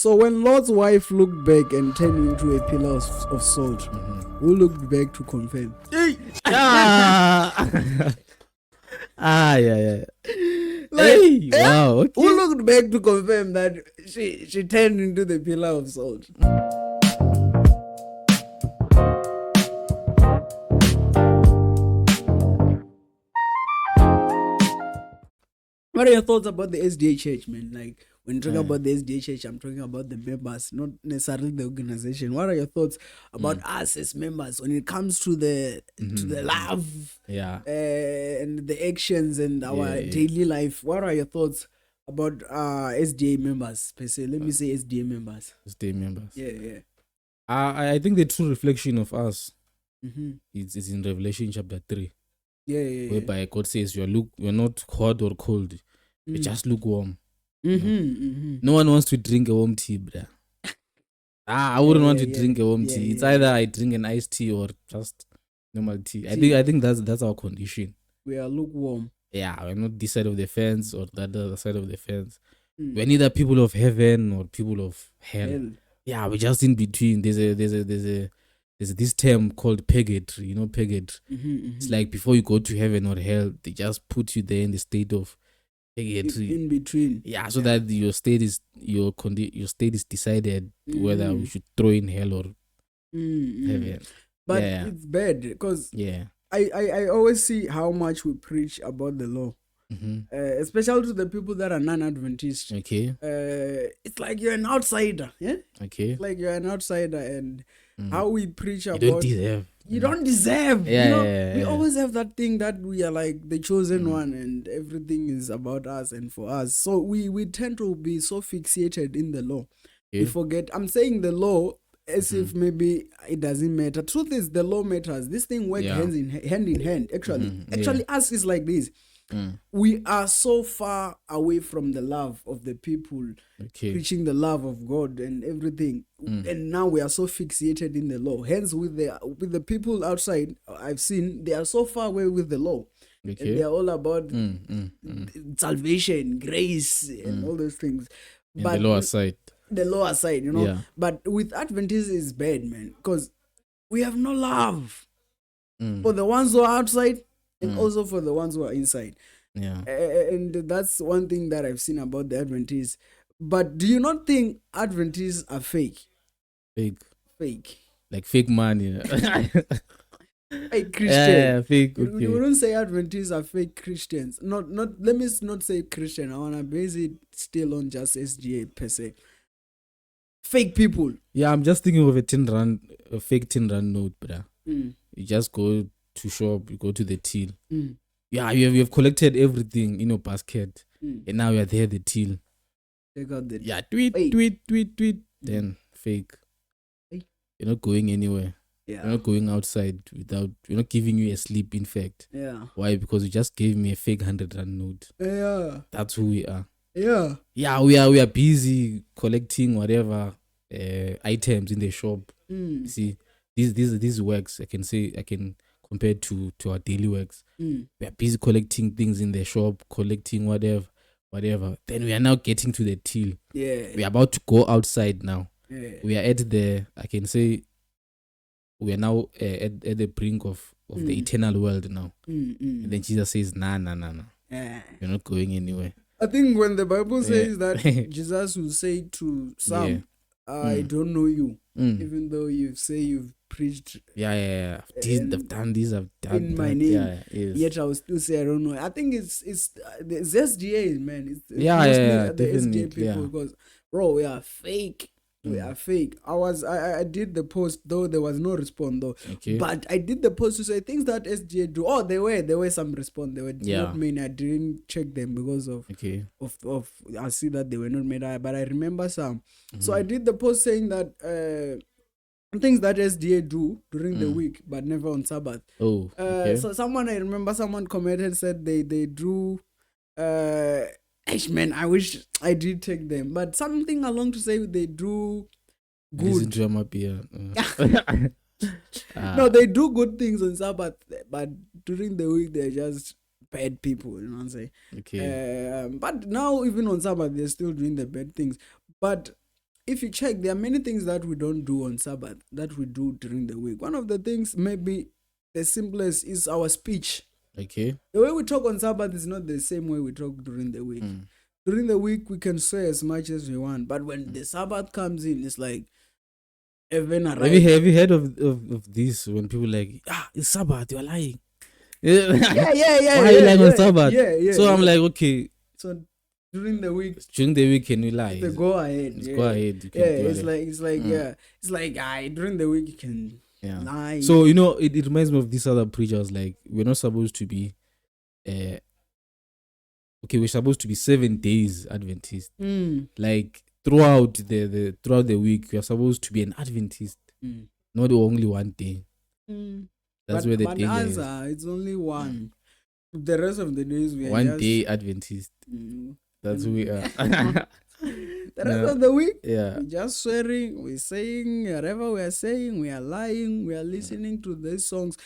So when Lot's wife looked back and turned into a pillar of salt, who looked back to confirm? Yeah. Like, Hey, wow. Okay. who looked back to confirm that she turned into the pillar of salt? What are your thoughts about the SDA Church, man? Like, when you talk about the SDA Church, I'm talking about the members, not necessarily the organization. What are your thoughts about us as members when it comes to the love, and the actions and our daily life? What are your thoughts about SDA members per se? Let me say SDA members. SDA members. Yeah. I think the true reflection of us is in Revelation chapter 3. Yeah. Whereby God says you're not hot or cold, you just lukewarm. No one wants to drink a warm tea, bruh. I wouldn't want to drink a warm tea. It's either I drink an iced tea or just normal tea. I think that's our condition. We are lukewarm. Yeah, we're not this side of the fence or the other side of the fence. We're neither people of heaven or people of hell. Yeah, we're just in between. There's this term called purgatory. You know, purgatory. It's like before you go to heaven or hell, they just put you there in the state of purgatory. In between. Yeah, so that your state is decided whether we should throw in hell or heaven. But it's bad because I always see how much we preach about the law. Especially to the people that are non-Adventist. Okay. It's like you're an outsider. Yeah. Okay. It's like you're an outsider, and how we preach about you don't deserve. We always have that thing that we are like the chosen one, and everything is about us and for us. So we tend to be so fixated in the law. We forget. I'm saying the law as if maybe it doesn't matter. Truth is, the law matters. This thing works hand in hand. Actually, us is like this. We are so far away from the love of the people, preaching the love of God and everything, and now we are so fixated in the law. Hence, with the people outside, I've seen they are so far away with the law, and they are all about salvation, grace, and all those things. But the lower side, you know. But with Adventists, it's bad, man, because we have no love for the ones who are outside. And also for the ones who are inside. Yeah. And that's one thing that I've seen about the Adventists. But do you not think Adventists are fake? Fake. Like fake money. Fake Christian. Yeah, fake. Okay. You wouldn't say Adventists are fake Christians. Not. Let me not say Christian. I wanna base it still on just SGA per se. Fake people. Yeah, I'm just thinking of a fake 10 rand note, bruh. You just go to shop, you go to the till. Yeah, you have collected everything in your basket, and now you're there, the till. Take out the tweet. Then fake. You're not going anywhere. Yeah. You're not going outside you're not giving you a sleep, in fact. Yeah. Why? Because you just gave me a fake 100 rand note. Yeah. That's who we are. Yeah. Yeah, we are busy collecting whatever items in the shop. See, these works, I can compare to our daily works. We are busy collecting things in the shop, collecting whatever. Then we are now getting to the till. Yeah. We are about to go outside now. Yeah. We are at we are now at the brink of the eternal world now. And then Jesus says, nah. Yeah. You're not going anywhere. I think when the Bible says that Jesus will say to some, I don't know you, even though you say you've preached. Yeah. I've done this, I've done in that. my name. Yeah, yes. Yet I will still say I don't know. I think it's the SDA, man. It's the SDA people because bro, we are fake. We are fake. I did the post, though there was no response though. Okay. But I did the post to say things that SDA do. Oh, there were some response. They were not many. I didn't check them because of I see that they were not made. But I remember some. So I did the post saying that things that SDA do during the week, but never on Sabbath. Oh. Okay. So someone commented, said they do man, I wish I did take them, but something along to say they do good. Drama beer. No, they do good things on Sabbath, but during the week they're just bad people. You know what I'm saying? Okay. But now even on Sabbath they're still doing the bad things. But if you check, there are many things that we don't do on Sabbath that we do during the week. One of the things, maybe the simplest, is our speech. Okay. The way we talk on Sabbath is not the same way we talk during the week. During the week, we can swear as much as we want, but when the Sabbath comes in, it's like heaven arrives. Have you heard of this when people like, it's Sabbath, you're lying. Yeah. Why are you lying on Sabbath? Yeah. So I'm like, okay. So during the week, can you lie? Go ahead. Go ahead. You can It's like during the week you can lie. So it reminds me of these other preachers. Like, we're not supposed to be, we're supposed to be 7 days Adventist. Like throughout the week, we are supposed to be an Adventist, not only one day. That's where the thing is. It's only one. The rest of the days we are one day Adventist. That's who we are. The rest of the week, we're just swearing, we're saying whatever we are saying, we are lying, we are listening to these songs,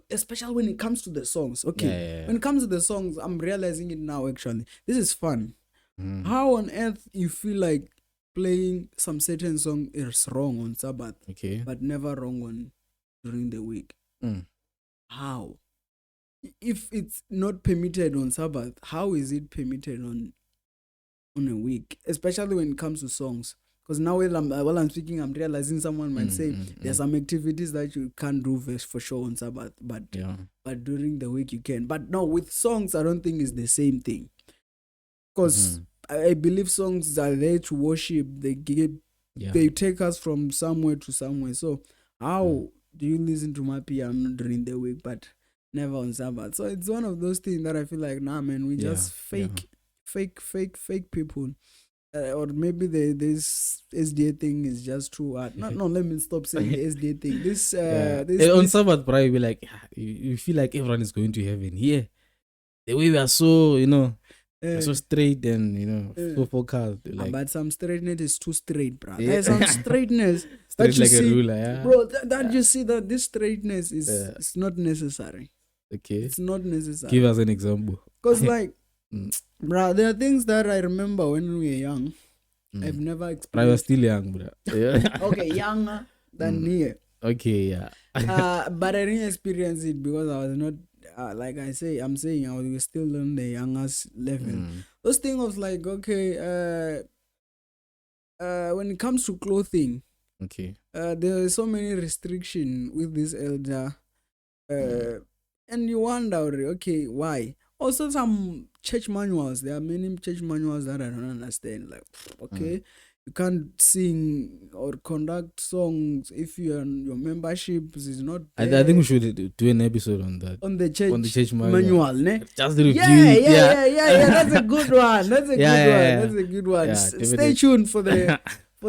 especially when it comes to the songs. Okay, when it comes to the songs, I'm realizing it now. Actually, this is fun. How on earth you feel like playing some certain song is wrong on Sabbath, but never wrong on during the week? How? If it's not permitted on Sabbath, how is it permitted on a week, especially when it comes to songs? Because now while I'm speaking, I'm realizing someone might say there's some activities that you can't do for sure on Sabbath, but during the week you can. But no, with songs, I don't think it's the same thing. Because I believe songs are there to worship. They take us from somewhere to somewhere. So how do you listen to my piano during the week, but never on Sabbath? So it's one of those things that I feel like, nah, man, we just fake people. Or maybe this SDA thing is just too hard. No, let me stop saying the SDA thing. This on Sabbath, probably be like, you feel like everyone is going to heaven. Yeah, the way we are so, so straight and so focused. Like, but some straightness is too straight, bro. There's some straightness straight that you like see, a ruler, bro. That you see that this straightness is it's not necessary. Okay, it's not necessary. Give us an example. Because like. Bro, there are things that I remember when we were young. I've never experienced. I was still young, bro. Okay, younger than here. Okay, yeah. But I didn't experience it because I was not, like I'm saying, I was still on the youngest level. Those things was like, okay, when it comes to clothing, there are so many restrictions with this elder, and you wonder, okay, why? Also, some church manuals. There are many church manuals that I don't understand. Like, okay, you can't sing or conduct songs if your membership is not there. I think we should do an episode on that. On the church manual, ne? Just review it. Yeah. That's a good one. That's a good one. Stay tuned for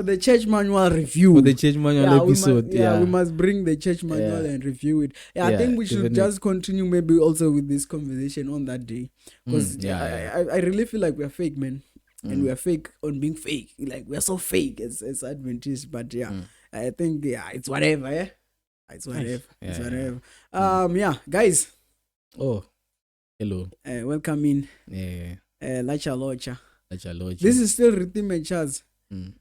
the church manual review. For the church manual episode. We must bring the church manual and review it. I think we should just continue maybe also with this conversation on that day. Because I really feel like we're fake, man. And we are fake on being fake. Like, we are so fake as Adventists. But I think it's whatever. Yeah, it's whatever. Guys. Oh, hello. Welcome in. Lacha Locha. This is still Rhythm and Chaz.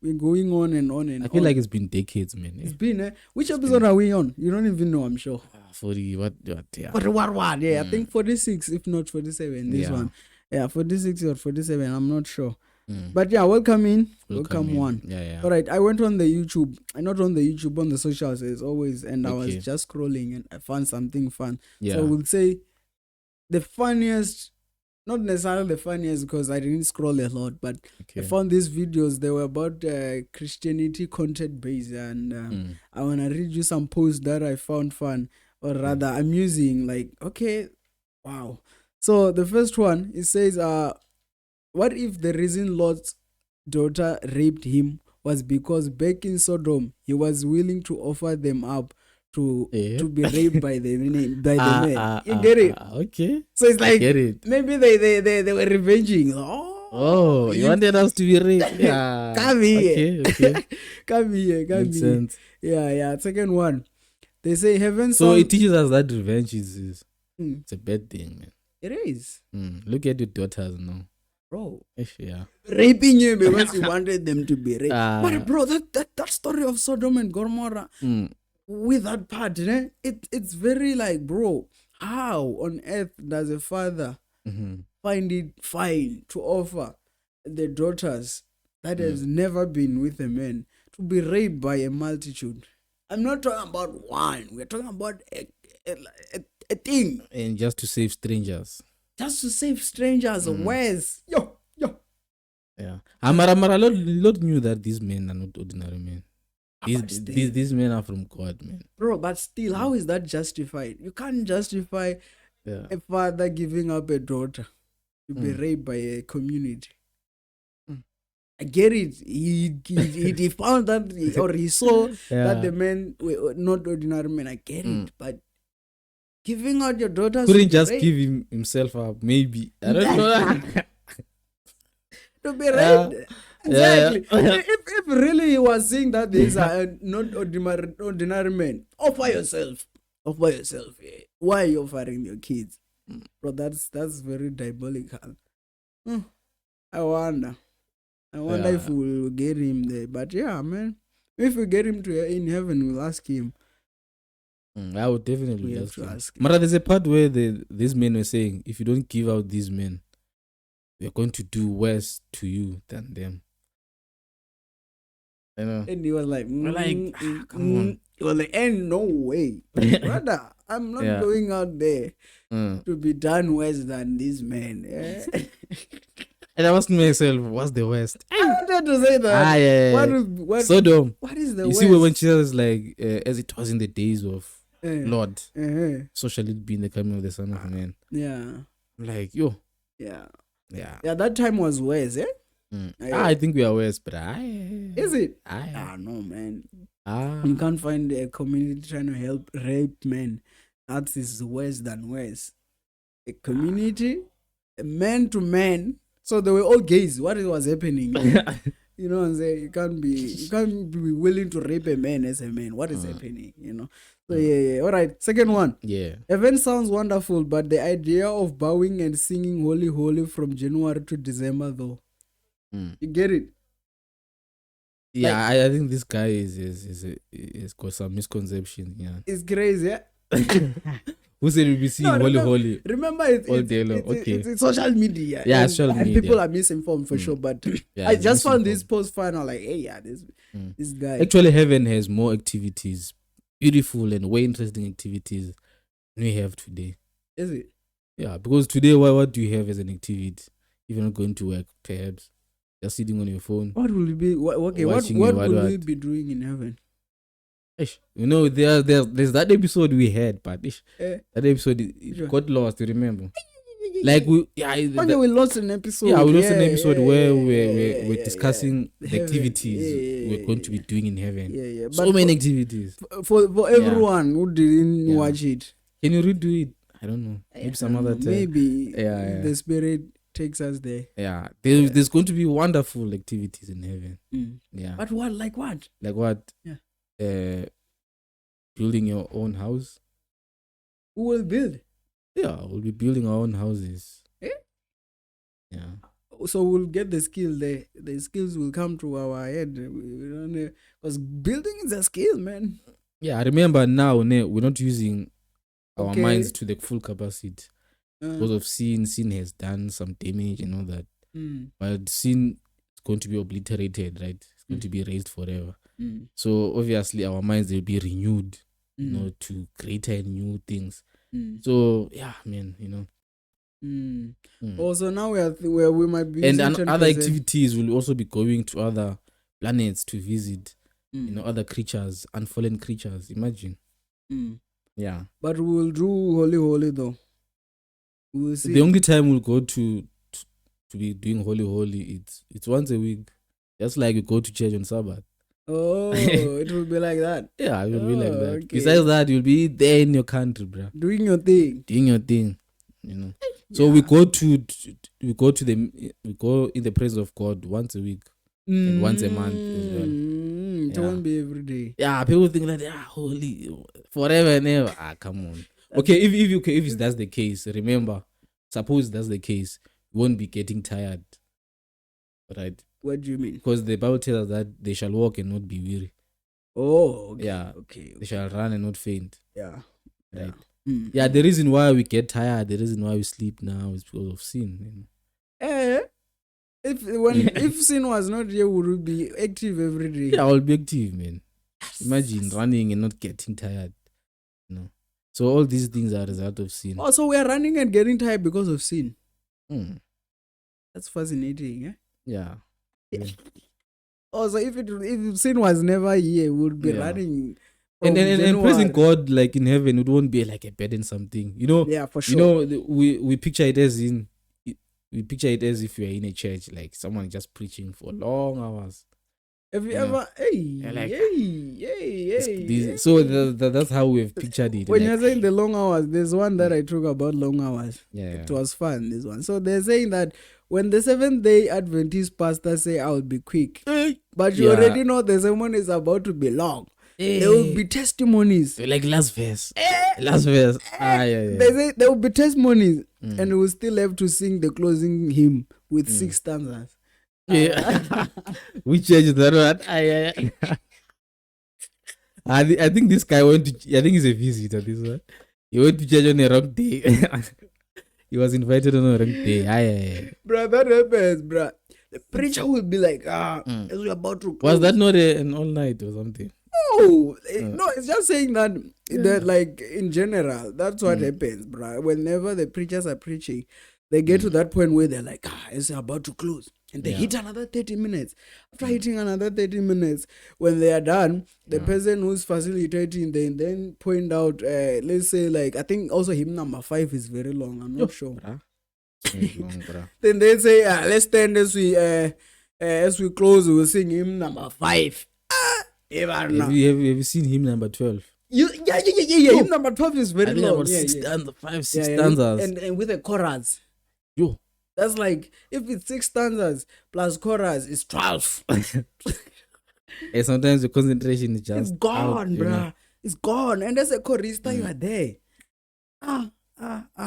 We're going on and on and on. I feel like it's been decades, man. It's been, which episode are we on? You don't even know, I'm sure. 40, what? Yeah. I think 46, if not 47, this one. Yeah, 46 or 47, I'm not sure. But welcome in. Welcome one. Yeah. All right, I went on the YouTube. Not on the YouTube, on the socials as always. And I was just scrolling and I found something fun. Yeah. So I would say the funniest, not necessarily the funniest because I didn't scroll a lot, but I found these videos. They were about Christianity content based. And I want to read you some posts that I found fun or rather amusing. Like, okay, wow. So the first one, it says, what if the reason Lot's daughter raped him was because back in Sodom, he was willing to offer them up to be raped by the man. You get it? Okay. So it's like, get it. Maybe they were revenging. Oh, you wanted us to be raped? Yeah. Come here. Okay. Come here. Makes sense. Yeah. Second one. They say heaven. So it teaches us that revenge is it's a bad thing, man. It is. Look at your daughters now. bro. Yeah. Raping you because you wanted them to be raped. But Uh, bro, that story of Sodom and Gomorrah with that part, it's very like, bro, how on earth does a father find it fine to offer the daughters that has never been with a man to be raped by a multitude? I'm not talking about one. We're talking about a thing. And just to save strangers. Just to save strangers. Where's yo? Yeah. Amara Lord knew that these men are not ordinary men. These men are from God, man. Bro, but still, how is that justified? You can't justify a father giving up a daughter to be raped by a community. I get it. He found that, or he saw that the men were not ordinary men. I get it. But giving out your daughters couldn't just give himself up, maybe. I don't know. To be raped. Exactly. If really he was saying that these are not ordinary men, offer yourself. Offer yourself. Yeah. Why are you offering your kids? Bro, that's very diabolical. I wonder if we'll get him there. But yeah, man, if we get him in heaven, we'll ask him. I would definitely ask him. Mara, there's a part where these men were saying, if you don't give out these men, we're going to do worse to you than them. You know? And he was like, come on. He was like, ain't no way. Brother, I'm not going out there to be done worse than these men. And I was myself, what's the worst? I wanted to say that. What Sodom. What is the you worst? See, when Jesus like, as it was in the days of Lord, so shall it be in the coming of the Son of Man. Yeah. I'm like, yo. Yeah. Yeah. Yeah, that time was worse, eh? I think we are worse, but is it? No, man. You can't find a community trying to help rape men. That is worse than worse. A community, man to man. So they were all gays. What was happening? You know what I'm saying? You can't be willing to rape a man as a man. What is happening? You know. So yeah. All right. Second one. Yeah. Event sounds wonderful, but the idea of bowing and singing "Holy, Holy" from January to December, though. You get it? Yeah, like, I think this guy is got some misconception. Yeah, it's crazy. Yeah? Who said we'll be seeing holy? Remember, it's social media. Yeah, social media. And people are misinformed for sure. But I just found this post final like, hey, this guy. Actually, heaven has more activities, beautiful and way interesting activities than we have today. Is it? Yeah, because today, what do you have as an activity? If you're not going to work, perhaps just sitting on your phone. What will you be? What will we be doing in heaven? You know, there's that episode we had, but that episode got lost. You remember? Like we lost an episode. Yeah, we lost an episode where we're discussing the activities we're going to be doing in heaven. Yeah. So many activities for everyone who didn't watch it. Can you redo it? I don't know. Maybe some other time. Maybe the spirit takes us there. Yeah, there's going to be wonderful activities in heaven. Yeah, but what? Like what? Like what? Yeah. Building your own house. Who will build? Yeah, we'll be building our own houses. Yeah. So we'll get the skill there. The skills will come to our head. Because building is a skill, man. Yeah, I remember now we're not using our minds to the full capacity. Because of sin has done some damage and all that. But sin is going to be obliterated, right? It's going to be raised forever. So obviously our minds will be renewed, you know, to greater and new things. So yeah, man, you know. Also now we might be and other activities will also be going to other planets to visit, you know, other creatures, unfallen creatures. Imagine. Yeah. But we will do holy though. We will see. The only time we'll go to be doing holy, it's once a week. Just like you go to church on Sabbath. Oh, it will be like that. Yeah, it will be like that. Okay. Besides that, you'll be there in your country, bro. Doing your thing. You know. So we go in the presence of God once a week and once a month as well. It won't be every day. Yeah, people think like holy forever and ever. Come on. Okay, if that's the case, remember, suppose that's the case, you won't be getting tired right? What do you mean? Because the Bible tells us that they shall walk and not be weary. Oh, okay. Yeah. Okay. They shall run and not faint. Yeah. Right. Mm. Yeah, the reason why we get tired, the reason why we sleep now is because of sin. If sin was not here, would we be active every day? Yeah, I'll be active, man. Imagine running and not getting tired. So all these things are a result of sin. Oh, so we are running and getting tired because of sin. Mm. That's fascinating, eh? Yeah. Oh, so if sin was never here, we would be running. And praising God like in heaven, it won't be like a burdensome thing. Yeah, for sure. We picture it as if you are in a church, like someone just preaching for long hours. Have you ever? So that's how we've pictured it. When you're saying the long hours, there's one that I talk about long hours. Yeah. It was fun, this one. So they're saying that when the Seventh-day Adventist pastors say I'll be quick, but you already know the sermon is about to be long. There will be testimonies. Like last verse. They say there will be testimonies, and we will still have to sing the closing hymn with 6 stanzas. Yeah. Which church is that one? I think this guy went to. I think he's a visitor. This one. He went to church on a wrong day. He was invited on a wrong day. Bruh, that happens, bruh. The preacher will be like, as we're about to close. Was that not an all night or something? No, it's just saying that like in general, that's what happens, bruh. Whenever the preachers are preaching, they get to that point where they're like, it's about to close. And they hit another 30 minutes. After hitting another 30 minutes, when they are done, the person who's facilitating, they then point out, let's say, like, I think also hymn number 5 is very long. I'm not sure. Then they say, let's stand as we close, we'll sing hymn number 5. Have you seen hymn number 12? Yeah. Hymn number 12 is very long. Five, six stanzas. And with a chorus. Yo. That's like, if it's 6 stanzas plus chorus, it's 12. And sometimes the concentration is just... It's gone, bruh. It's gone. And as a chorista, you are there. Do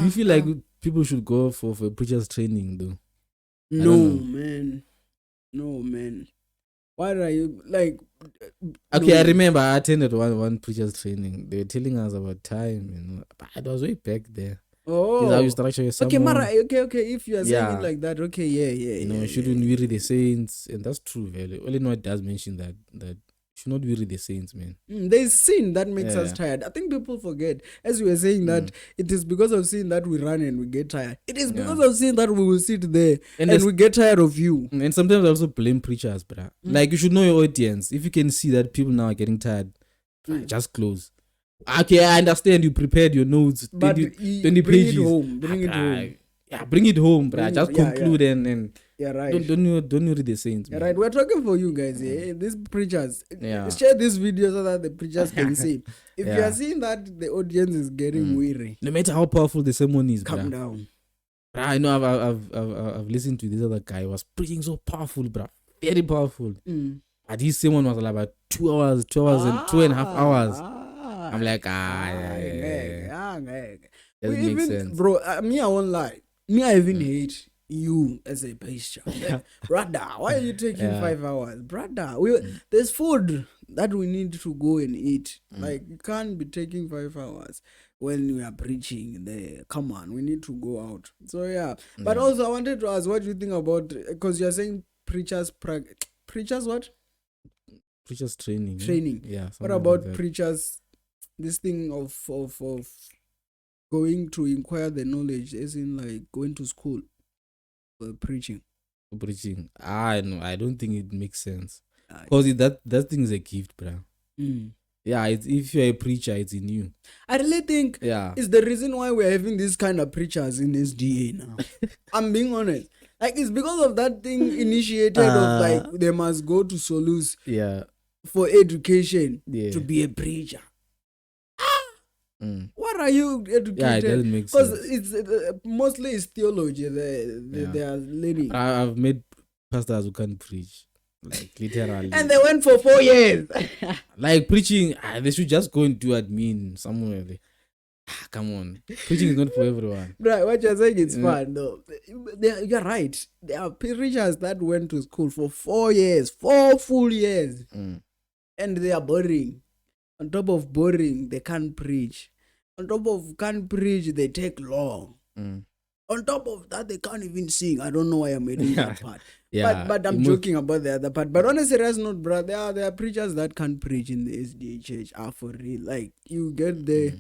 you feel like people should go for preacher's training, though? No, man. Why are you, like... Okay, I remember I attended one preacher's training. They were telling us about time, but it was way back there. Oh, how you structure your sermon. Okay, Mara. Okay. If you are saying it like that, okay, you shouldn't weary the saints, and that's true. Really, only Noah does mention that you should not weary the saints, man. There's sin that makes us tired. I think people forget, as you were saying, that it is because of sin that we run and we get tired. It is because of sin that we will sit there and we get tired of you. And sometimes I also blame preachers, bruh. Like, you should know your audience. If you can see that people now are getting tired, just close. Okay, I understand you prepared your notes, 20 pages. Bring it home. Yeah, bring it home, bruh. Just conclude and right. Don't you read the saints, man. Right. We're talking for you guys. These preachers. Share this video so that the preachers can see. If you are seeing that the audience is getting weary, no matter how powerful the sermon is, calm down. I know I've listened to this other guy who was preaching so powerful, bruh. Very powerful. But his sermon was like about 2 hours and 2.5 hours. I'm like, doesn't make sense. Bro, me, I won't lie. Me, I even hate you as a pastor. Brother, why are you taking 5 hours? Brother, there's food that we need to go and eat. Like, you can't be taking 5 hours when we are preaching there. Come on, we need to go out. So, But also, I wanted to ask, what do you think about, because you're saying preachers what? Preachers training. Training. Yeah. What about like preachers? This thing of going to inquire the knowledge, as in like going to school for preaching. I don't think it makes sense. Because that thing is a gift, bro. Yeah, if you're a preacher, it's in you. I really think it's the reason why we're having these kind of preachers in SDA now. I'm being honest. Like, it's because of that thing initiated of like they must go to Solus for education to be a preacher. What are you educated? Yeah, it doesn't make sense. Because it's mostly it's theology they are learning. I've met pastors who can't preach, like literally. And they went for 4 years. Like preaching, they should just go and do admin somewhere. Come on, preaching is not for everyone. Right, what you're saying is fun though. You're right. There are preachers that went to school for 4 years, 4 full years, and they are boring. On top of boring, they can't preach. On top of can't preach, they take long. On top of that, they can't even sing. I don't know why I'm adding that part. Yeah, but I'm joking about the other part. But on a serious note, bro, there are preachers that can't preach in the SDA church. For real. Like, you get there,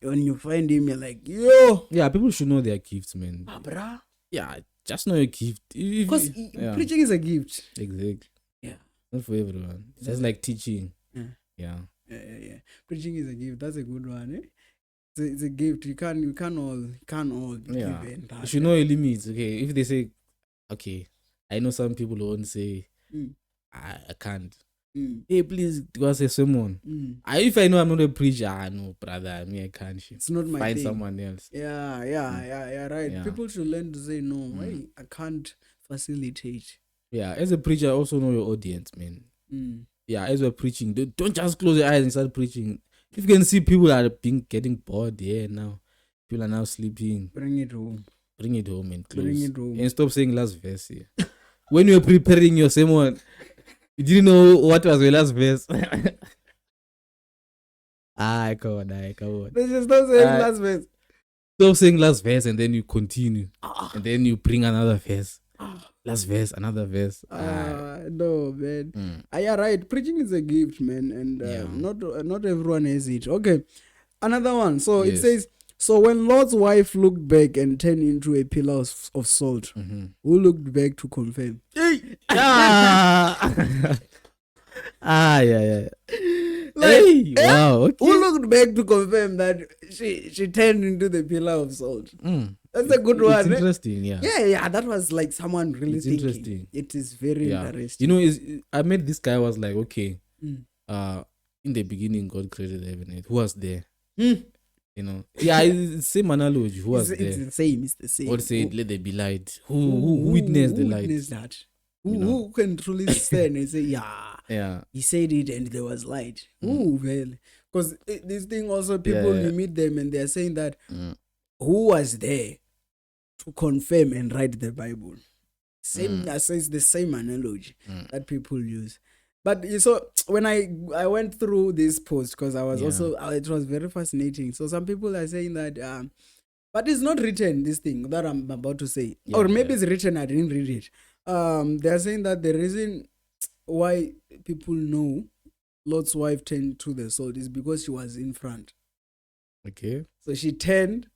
when you find him, you're like, yo. Yeah, people should know their gifts, man. Bruh. Yeah, just know your gift. Because preaching is a gift. Exactly. Yeah. Not for everyone. It's just like teaching. Yeah. Preaching is a gift. That's a good one, eh? It's a gift. You can't all be given that. You should know your limits. Okay, if they say, okay, I know some people won't say, I can't. Hey, please go and say someone. If I know I'm not a preacher, no, brother, I can't. It's not my Find thing. someone else. Yeah, right. Yeah. People should learn to say no. I can't facilitate. Yeah, as a preacher, also know your audience, man. Yeah, as we're preaching, don't just close your eyes and start preaching. If you can see people are getting bored now, people are now sleeping. Bring it home And close. Bring it home. And stop saying last verse here. When you were preparing your sermon, you didn't know what was your last verse. Come on. They just stop saying last verse. Stop saying last verse and then you continue. And then you bring another verse. Last verse, another verse. No, man. Yeah, right. Preaching is a gift, man, and not everyone has it. Okay, another one. So it says, so when Lot's wife looked back and turned into a pillar of salt, who looked back to confirm? Yeah. Like, wow. Okay. Who looked back to confirm that she turned into the pillar of salt? That's a good one. It's interesting, yeah. Yeah. That was like someone really thinking. Interesting. It is very interesting. You know, I met this guy. Was like, okay, in the beginning, God created the heaven and earth. Who was there? You know, it's the same analogy. Who was there? It's the same. God said, "Let there be light." Who witnessed the light? Witnessed that? Who can truly stand and say, yeah, he said it and there was light? Well, because this thing also, people you meet them and they're saying that who was there to confirm and write the Bible? It's the same analogy that people use. But so when I went through this post, because I was also, it was very fascinating. So some people are saying that, but it's not written, this thing that I'm about to say. Or maybe it's written, I didn't read it. They're saying that the reason why people know Lot's wife turned to the salt is because she was in front. Okay. So she turned.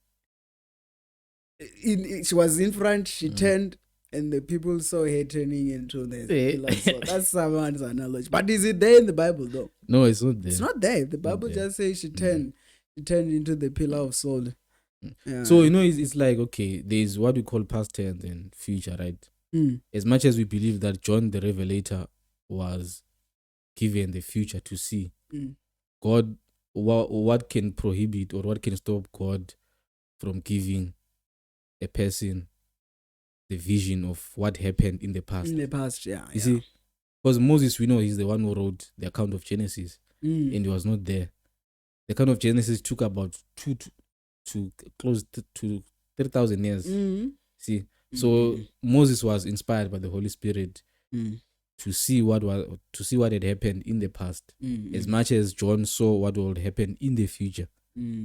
She was in front. She turned, and the people saw her turning into the pillar. So that's someone's analogy. But is it there in the Bible though? No, it's not there. It's not there. The Bible just says she turned. She turned into the pillar of salt. Yeah. So you know, it's like, okay, there's what we call past tense and future, right? As much as we believe that John the Revelator was given the future to see, God, what can prohibit or what can stop God from giving a person the vision of what happened in the past? In the past, yeah. You see, because Moses, we know he's the one who wrote the account of Genesis, and he was not there. The account of Genesis took about close to 3,000 years. See. So Moses was inspired by the Holy Spirit to see what had happened in the past, as much as John saw what will happen in the future.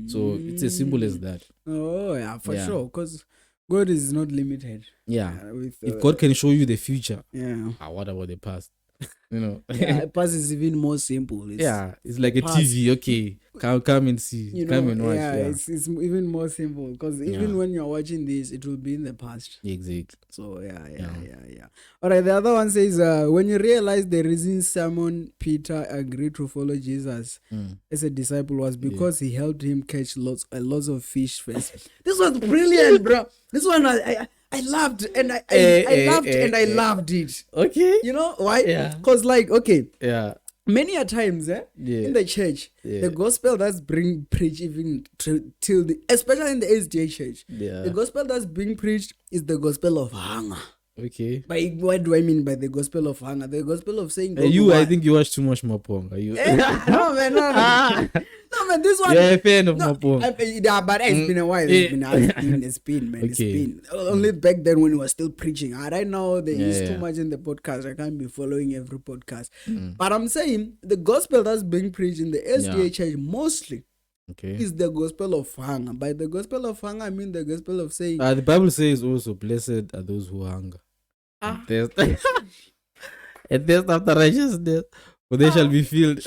So it's as simple as that. Oh yeah, for sure. Because God is not limited. Yeah, if God can show you the future, what about the past? You know, past is even more simple. It's like a past. TV. Okay, come and see, come and watch. It's even more simple because even when you're watching this, it will be in the past. Exactly. So yeah. All right. The other one says, when you realize the reason Simon Peter agreed to follow Jesus as a disciple was because he helped him catch lots of fish first. This was brilliant, bro. This one I loved and I loved it. Okay. You know why? Yeah. Because many a times in the church, the gospel that's being preached even till especially in the SDA church, the gospel that's being preached is the gospel of hunger. Okay. By what do I mean by the gospel of hunger? The gospel of saying I think you watch too much Mapong. Are you? no man, no. No man, this one. You're a fan of No, Mapong. yeah, but it's been a while. It's been, man. It's Okay. been. Only back then when we were still preaching. Right now, there is too Yeah. much in the podcast. I can't be following every podcast. Mm. But I'm saying the gospel that's being preached in the SDA church mostly Okay. is the gospel of hunger. By the gospel of hunger, I mean the gospel of saying, The Bible says also, blessed are those who hunger. And thirst and thirst after righteousness, for they shall be filled.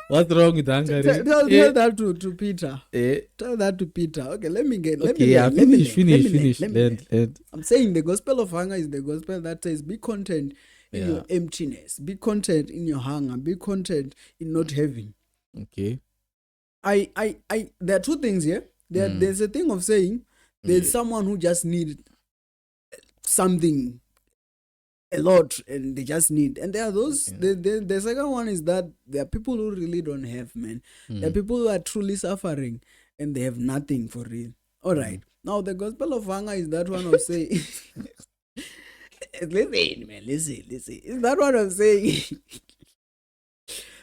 What's wrong with hunger? Tell that to Peter. Eh? Tell that to Peter. Okay, let me Finish. Let. I'm saying the gospel of hunger is the gospel that says be content in your emptiness, be content in your hunger, be content in not having. Okay. There are two things here. There's a thing of saying there's someone who just needs something a lot and they just need, and there are those the second one is that there are people who really don't have, man. There are people who are truly suffering and they have nothing for real. All right, now the gospel of hunger is that one of saying listen man, listen, is that what I'm saying?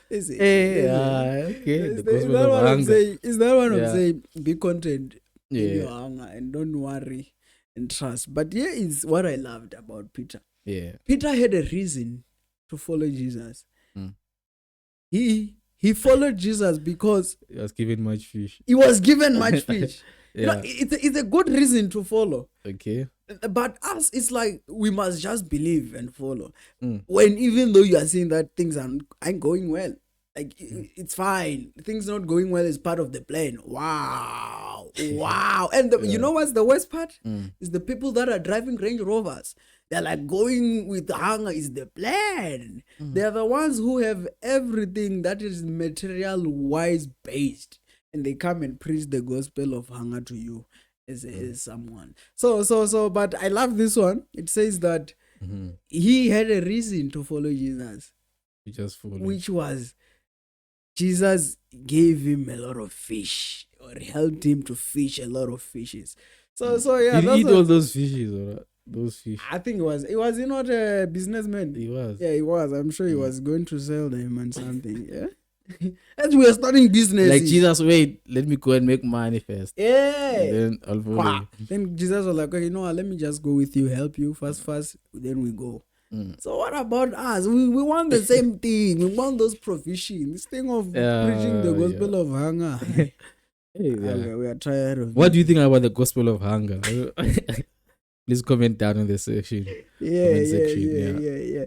Listen, Okay. is that one of saying be content in your Yeah. hunger and don't worry and trust. But here is what I loved about Peter. Yeah. Peter had a reason to follow Jesus. Mm. He followed Jesus because He was given much fish. he was given much fish. You know, Yeah. it's a good reason to follow. Okay. But us, it's like we must just believe and follow. Mm. When even though you are seeing that things aren't going well, like it's fine. Things not going well is part of the plan. Wow. And you know what's the worst part? Is the people that are driving Range Rovers. They're like going with hunger is the plan. They're the ones who have everything that is material wise based. And they come and preach the gospel of hunger to you as someone. So, but I love this one. It says that he had a reason to follow Jesus. You just follow. Which was Jesus gave him a lot of fish or helped him to fish a lot of fishes. So yeah. Did he eat all those fishes or those fish? I think it was he not a businessman? He was. Yeah, he was. I'm sure he was going to sell them and something. Yeah. As we are starting business. Like Jesus, wait, let me go and make money first. Yeah. And then I'll follow you. Then Jesus was like, okay, you know what, let me just go with you, help you fast, then we go. So what about us? We want the same thing. We want those provisions. This thing of preaching the gospel of hunger. We are tired of What do you think about the gospel of hunger? Please comment down in the section. Yeah.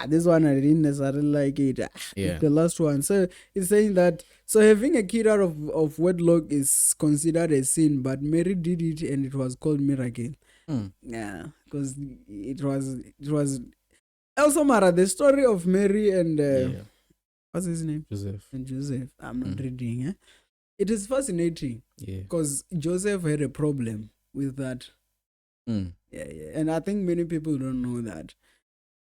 This one I didn't necessarily like it. It's the last one. So it's saying that having a kid out of wedlock is considered a sin, but Mary did it and it was called miracle. Yeah, because it was also Mara, the story of Mary and what's his name? Joseph. I'm not reading. It is fascinating. Yeah, because Joseph had a problem with that. Yeah, and I think many people don't know that.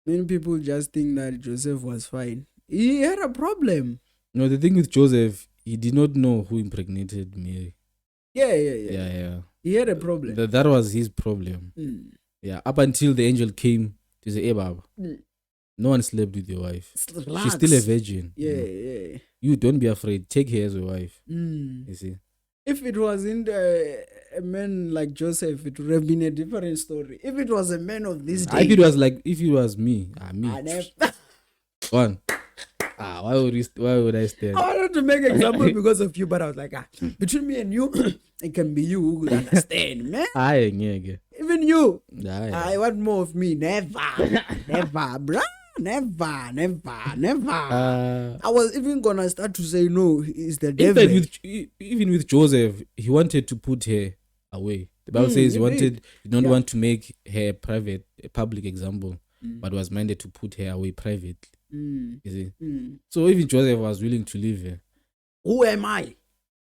Many people just think that Joseph was fine. He had a problem. No, the thing with Joseph, he did not know who impregnated Mary. Yeah. He had a problem. That was his problem. Yeah, up until the angel came to say, hey, Baba, no one slept with your wife. Relax. She's still a virgin. Yeah. You don't be afraid. Take her as your wife. You see? If it wasn't a man like Joseph, it would have been a different story. If it was a man of this day. If it was me. One. Why would I stand? I wanted to make an example because of you, but I was like, between me and you, it can be you who would understand, man. Even you. I want more of me. Never, bro. Never. I was even gonna start to say no, it's the devil. Even with Joseph, he wanted to put her away. The Bible says he did not want to make her a public example, but was minded to put her away privately. You see? So even Joseph was willing to leave her. Who am I?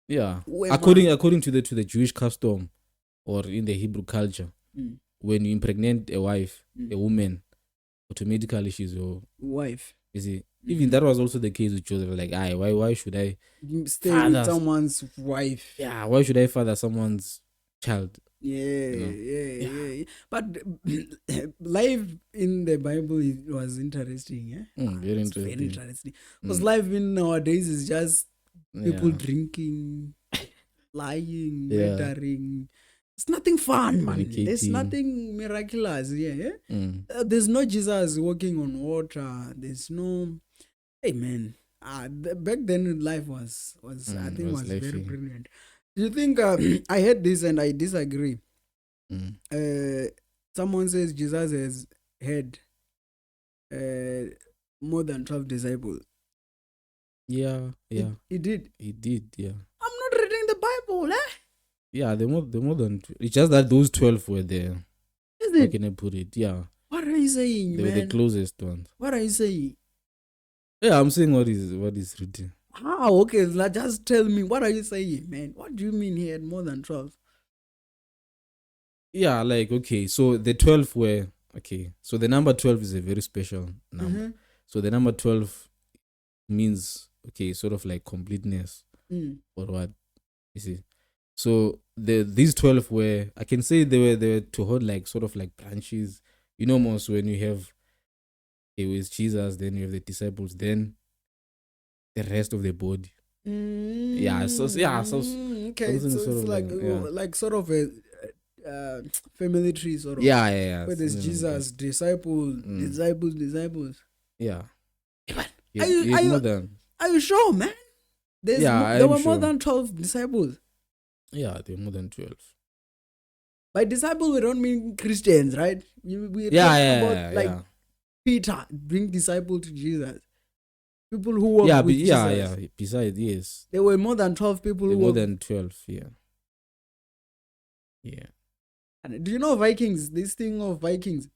Yeah. According to the Jewish custom or in the Hebrew culture, when you impregnate a wife, a woman, automatically she's your wife. You see, even that was also the case with Joseph. Like, why should I stay father with someone's wife? Yeah, why should I father someone's child? Yeah. But life in the Bible was interesting. Very It's very interesting. interesting. Because life in nowadays is just people Yeah. drinking, lying, Yeah. murdering. It's nothing fun, man. There's Fornicating. nothing miraculous here. Mm. There's no Jesus walking on water. There's no. Hey, man. Back then, life was I think was very lively. brilliant. Do you think I heard this and I disagree? Someone says Jesus has had more than 12 disciples. Yeah. He did. He did. Yeah. I'm not reading the Bible, eh? Yeah, the more than it's just that those 12 were there. Is How it? can I put it? Yeah. What are you saying, They man? were the closest ones. What are you saying? Yeah, I'm saying what is written. Okay. Just tell me. What are you saying, man? What do you mean he had more than 12? Yeah, like okay, so the 12 were okay. So the number 12 is a very special number. Mm-hmm. So the number 12 means okay, sort of like completeness or what you see. So these 12 were, I can say they were to hold like sort of like branches. You know, most when you have it was Jesus, then you have the disciples, then the rest of the body. Yeah, so okay, so sort it's of like sort of a family tree, sort of. Yeah. Where there's Jesus, disciples. Yeah. Are you sure, man? There were more than 12 disciples. Yeah, there were more than 12. By disciple, we don't mean Christians, right? We about Peter bring disciple to Jesus. People who walk with Jesus. Yeah. Besides, yes. There were more than 12 people who more than 12, yeah. And do you know Vikings? This thing of Vikings.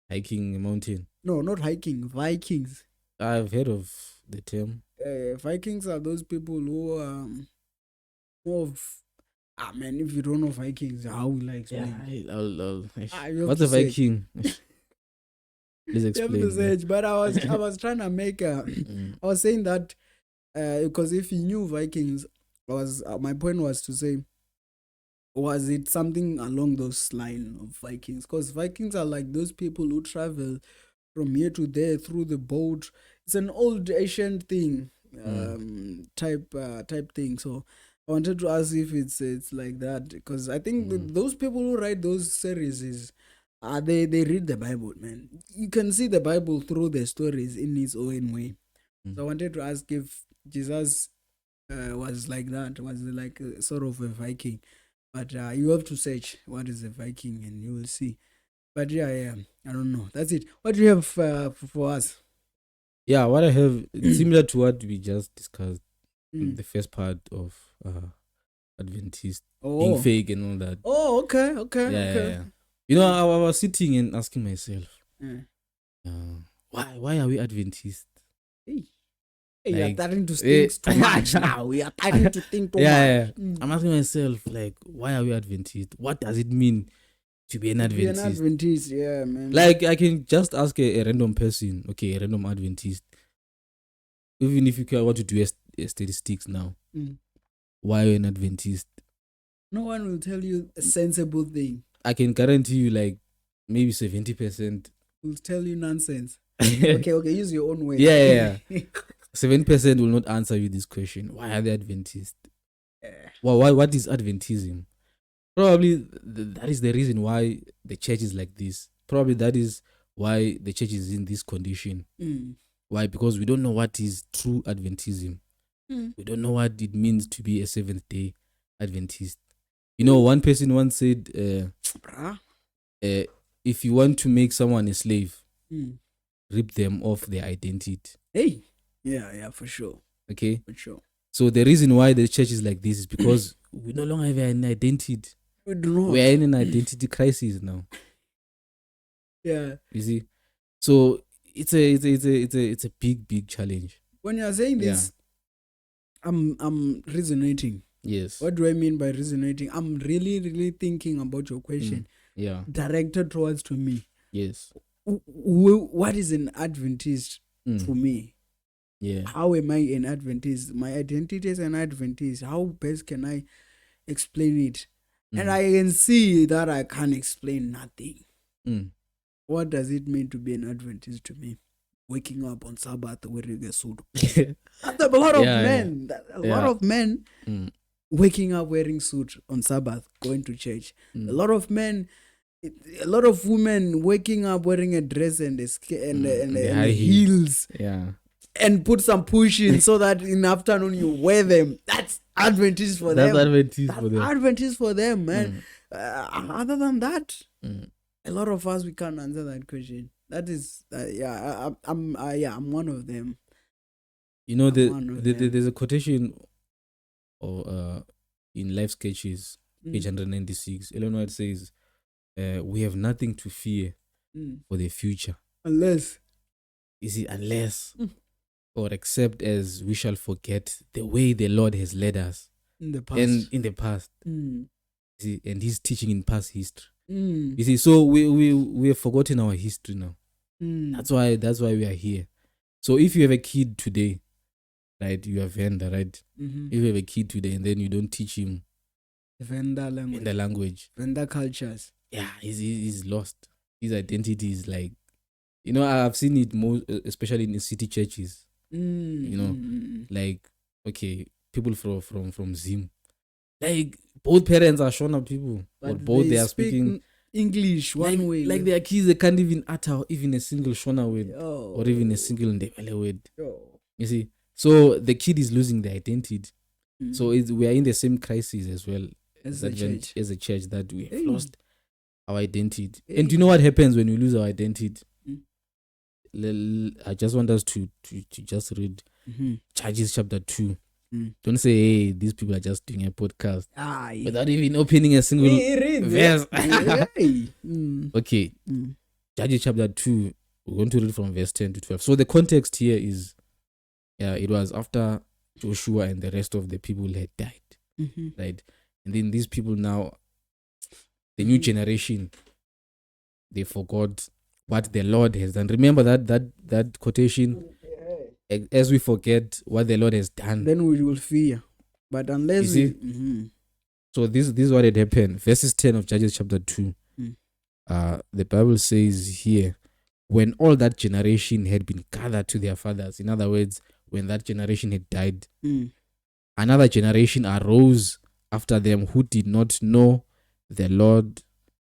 Hiking a mountain. No, not hiking. Vikings. I've heard of the term. Vikings are those people who more of man, if you don't know Vikings, how will I explain? What's a Viking? Please explain. But I was trying to make I was saying that because if you knew Vikings, my point was to say, was it something along those lines of Vikings? Because Vikings are like those people who travel from here to there through the boat. It's an old ancient thing, type thing. So I wanted to ask if it's like that, because I think those people who write those series they read the Bible, man. You can see the Bible through the stories in its own way. So I wanted to ask if Jesus was like that, was like a, sort of a Viking. But you have to search what is a Viking and you will see. But yeah, I don't know. That's it. What do you have for us? Yeah, what I have, similar to what we just discussed in the first part of Adventist, being fake and all that. Oh, okay. Yeah. You know, I was sitting and asking myself, why are we Adventist? We are starting to think too much now. We are starting to think too much. Yeah. I'm asking myself, like, why are we Adventist? What does it mean to be an Adventist? Be an Adventist, yeah, man. Like, I can just ask a random person, a random Adventist, even if you want to do statistics now, why are you an Adventist? No one will tell you a sensible thing. I can guarantee you, like, maybe 70% will tell you nonsense. Okay, use your own way. Yeah. 7% will not answer you this question. Why are they Adventist? Well, what is Adventism? Probably that is the reason why the church is like this. Probably that is why the church is in this condition. Why? Because we don't know what is true Adventism. We don't know what it means to be a Seventh-day Adventist. You know, one person once said, if you want to make someone a slave, rip them of their identity. Hey. Yeah, for sure. Okay? For sure. So the reason why the church is like this is because we no longer have an identity. We do not. We are in an identity crisis now. Yeah. You see? So it's a big challenge. When you are saying this, I'm resonating. Yes. What do I mean by resonating? I'm really thinking about your question. Yeah. Directed towards to me. Yes. What is an Adventist to me? Yeah. How am I an Adventist? My identity as an Adventist, how best can I explain it? And I can see that I can't explain nothing. What does it mean to be an Adventist to me? Waking up on Sabbath wearing a suit. That's a lot of men. A lot of men waking up wearing suit on Sabbath, going to church. A lot of men, a lot of women waking up wearing a dress and a heels. Yeah. And put some push in so that in the afternoon you wear them. That's Adventist for them. Adventist for them, man. Other than that, a lot of us, we can't answer that question. That is, I'm one of them. You know, there's a quotation in Life Sketches, page 196. Ellen White says, we have nothing to fear for the future. Unless or except as we shall forget the way the Lord has led us in the past. And in the past. See, and He's teaching in past history. You see, so we have forgotten our history now. That's why we are here. So if you have a kid today, right, you have Venda, right? If you have a kid today and then you don't teach him Venda language, Venda cultures, he's lost. His identity is like, you know, I've seen it more, especially in the city churches. You know, like, okay, people from Zim, like both parents are Shona people, but both they are speaking English one way. Like their kids, they can't even utter even a single Shona word or even a single Ndebele word. You see, so the kid is losing their identity. So we are in the same crisis as well as a church, that we have lost our identity. And do you know what happens when we lose our identity? I just want us to just read Judges chapter 2. Don't say, hey, these people are just doing a podcast without even opening a single verse. Okay. Judges chapter 2, we're going to read from verse 10 to 12. So the context here is, it was after Joshua and the rest of the people had died, right? And then these people now, the new generation, they forgot what the Lord has done. Remember that quotation? As we forget what the Lord has done, then we will fear. But unless So this is what had happened. Verses 10 of Judges chapter 2. The Bible says here, when all that generation had been gathered to their fathers, in other words, when that generation had died, another generation arose after them who did not know the Lord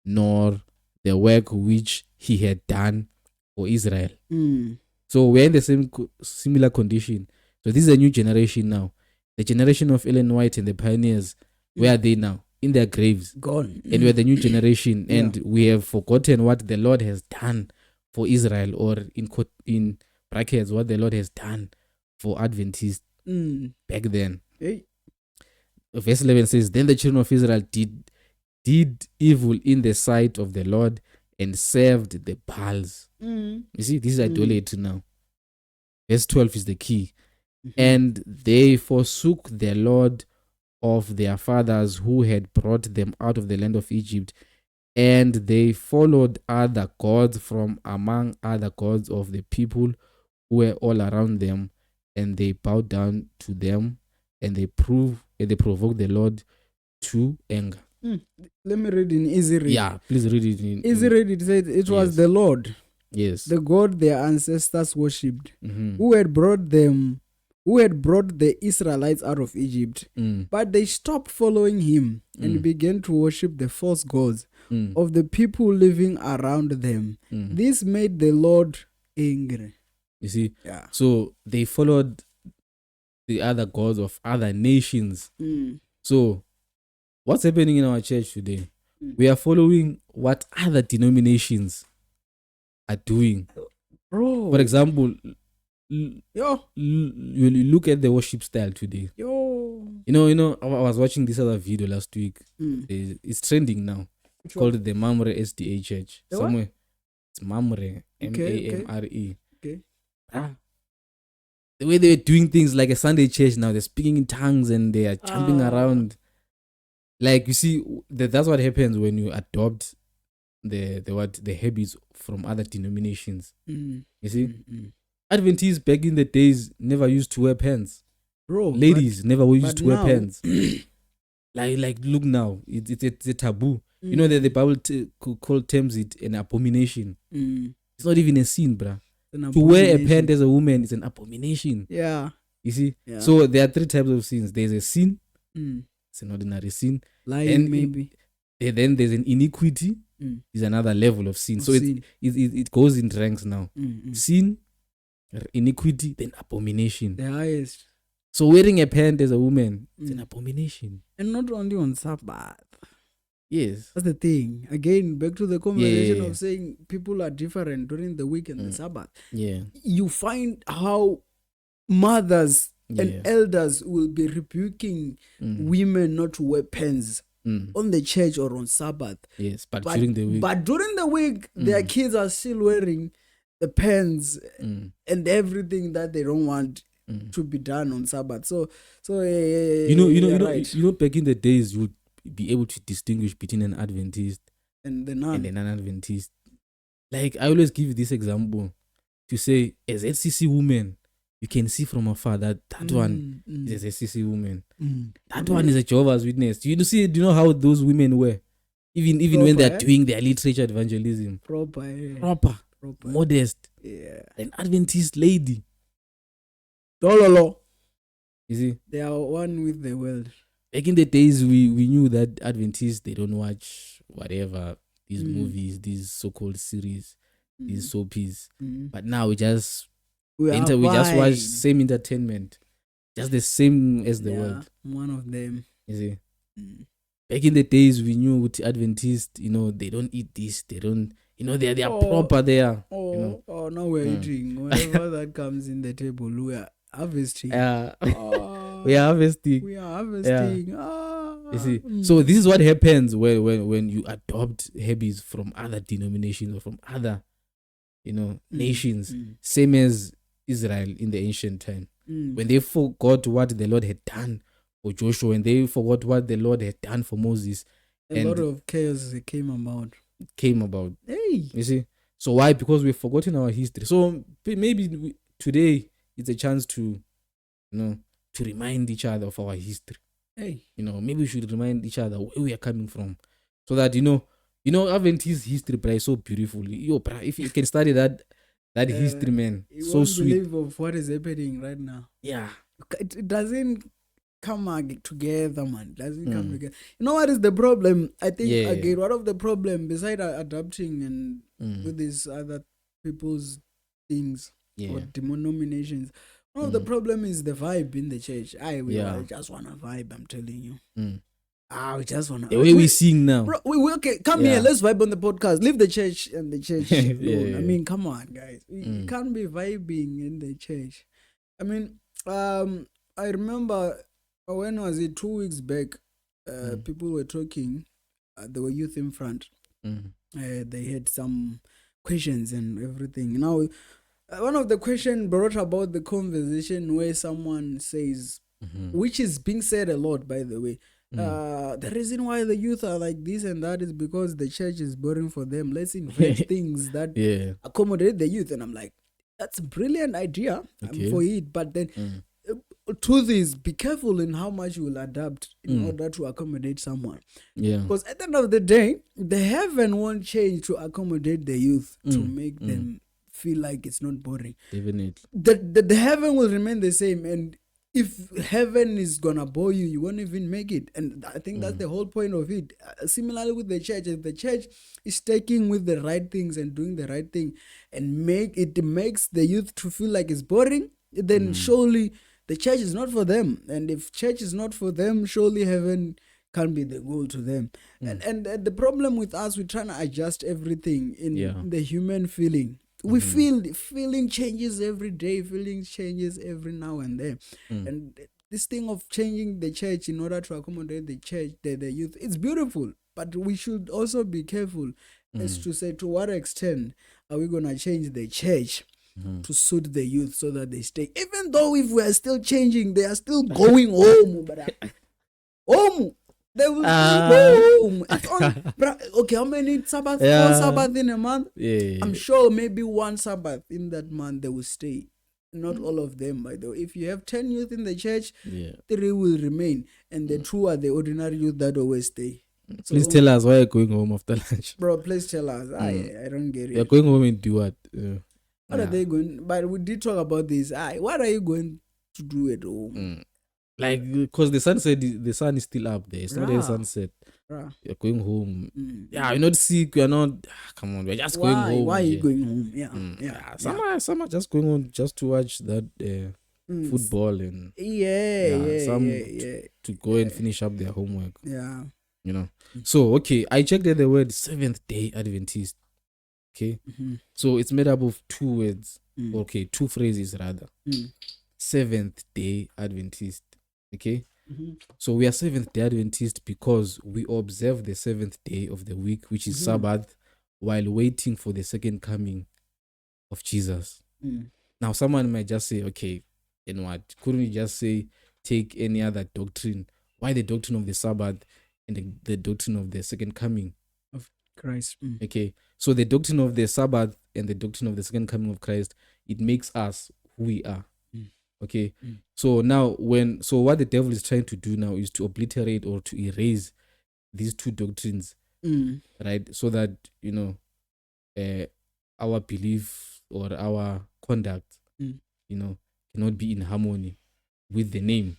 nor the work which He had done for Israel. So we're in the same similar condition. So this is a new generation now. The generation of Ellen White and the pioneers, where are they now? In their graves. Gone. And we're the new generation. And we have forgotten what the Lord has done for Israel, or in brackets, what the Lord has done for Adventists back then. Verse 11 says, then the children of Israel did evil in the sight of the Lord and served the Baals. You see, this is idolatry now. Verse 12 is the key. And they forsook the Lord of their fathers who had brought them out of the land of Egypt, and they followed other gods from among other gods of the people who were all around them, and they bowed down to them, and they provoked the Lord to anger. Let me read in easy read. Yeah, please read it in easy read. It said it was the Lord, the God their ancestors worshipped, who had brought the Israelites out of Egypt. But they stopped following Him and began to worship the false gods of the people living around them. This made the Lord angry. You see, so they followed the other gods of other nations. So what's happening in our church today? We are following what other denominations are doing. For example, you look at the worship style today. You know, I was watching this other video last week. It's trending now. It's called the Mamre SDA Church. Somewhere. It's Mamre, Mamre. The way they're doing things like a Sunday church now, they're speaking in tongues and they are jumping around. Like, you see, that's what happens when you adopt the habits from other denominations. You see? Adventists back in the days never used to wear pants. Bro, Ladies never used to wear now, pants. like look now, it's a taboo. You know that the Bible called terms it an abomination. It's not even a sin, bruh. To wear a pant as a woman is an abomination. Yeah. You see? Yeah. So there are 3 types of sins. There's a sin. It's an ordinary sin. Lying, and maybe. Then there's an iniquity. Is another level of sin. So it goes in ranks now. Sin, iniquity, then abomination. The highest. So wearing a pant as a woman is an abomination. And not only on Sabbath. Yes. That's the thing. Again, back to the conversation of saying people are different during the week and the Sabbath. Yeah. You find how mothers and elders will be rebuking women not to wear pants on the church or on Sabbath. Yes, but during the week. But during the week, their kids are still wearing the pants and everything that they don't want to be done on Sabbath. So you know, back in the days, you would be able to distinguish between an Adventist and the non. And a non-Adventist. Like I always give this example to say, as a ZCC woman, you can see from afar that one is a ZCC woman. That one is a Jehovah's Witness. Do you know how those women were? Even proper, when they're doing their literature evangelism. Proper. Modest. Yeah. An Adventist lady. Dololo. You see? They are one with the world. Back in the days, we knew that Adventists, they don't watch whatever, these movies, these so-called series, these soapies. But now we just watch same entertainment. Just the same as the world. One of them. You see? Back in the days, we knew with Adventists, they don't eat this, they don't, they are proper there. Now we're eating. Whatever that comes in the table, we are harvesting. We are harvesting. You see? So this is what happens when you adopt habits from other denominations or from other, nations. Same as Israel in the ancient time. When they forgot what the Lord had done for Joshua, and they forgot what the Lord had done for Moses. A lot of chaos came about. Hey. You see? So why? Because we've forgotten our history. So maybe today it's a chance to, to remind each other of our history. Hey. Maybe we should remind each other where we are coming from. So that, Adventist history, bro, is so beautiful. If you can study that history, man, so sweet. You won't believe of what is happening right now. Yeah. It doesn't come together, man. It doesn't come together. You know what is the problem? I think, again, one of the problem, besides adapting and with these other people's things or denominations, one of the problem is the vibe in the church. I just want a vibe, I'm telling you. We just want to... The way we sing now. Bro, okay, come here, let's vibe on the podcast. Leave the church and the church alone. I mean, come on, guys. We can't be vibing in the church. I mean, I remember, when was it, 2 weeks back, people were talking, there were youth in front. They had some questions and everything. Now, one of the questions brought about the conversation where someone says, which is being said a lot, by the way, the reason why the youth are like this and that is because the church is boring for them. Let's invent things that accommodate the youth. And I'm like, that's a brilliant idea for it. But then truth is, be careful in how much you will adapt in order to accommodate someone. Because at the end of the day, the heaven won't change to accommodate the youth to make them feel like it's not boring. Definitely. The heaven will remain the same, and if heaven is gonna bore you, you won't even make it. And I think that's the whole point of it. Similarly with the church, if the church is taking with the right things and doing the right thing, and makes the youth to feel like it's boring, then surely the church is not for them. And if church is not for them, surely heaven can't be the goal to them. And the problem with us, we're trying to adjust everything in the human feeling. We feeling changes every day, feeling changes every now and then. And this thing of changing the church in order to accommodate the church, the youth, it's beautiful. But we should also be careful as to say, to what extent are we going to change the church to suit the youth so that they stay? Even though if we are still changing, they are still going home. Home. They will go home. Okay, how many Sabbath? 4 Sabbath in a month? I'm sure maybe 1 Sabbath in that month they will stay. Not all of them, by the way. If you have 10 youth in the church, Yeah. 3 will remain, and the 2 are the ordinary youth that always stay. Please tell us why you're going home after lunch. Bro, please tell us. I don't get it. You're going home and do what? What are they going? But we did talk about this. What are you going to do at home? Like, because the sun is still up there. It's not a sunset. You're going home. Yeah, you're not sick. You're not. Come on, we're just going home. Why are you going home? Yeah. Some are just going home just to watch that football and to go and finish up their homework. Yeah. You know. So okay, I checked the word Seventh-day Adventist. Okay, so it's made up of 2 words. Okay, 2 phrases rather. Seventh-day Adventist. Okay, so we are Seventh-day Adventist because we observe the 7th day of the week, which is Sabbath, while waiting for the second coming of Jesus. Now, someone might just say, okay, and what? Couldn't you just say, take any other doctrine? Why the doctrine of the Sabbath and the doctrine of the second coming of Christ? Okay, so the doctrine of the Sabbath and the doctrine of the second coming of Christ, it makes us who we are. Okay, so now what the devil is trying to do now is to obliterate or to erase these 2 doctrines, right? So that, our belief or our conduct, cannot be in harmony with the name.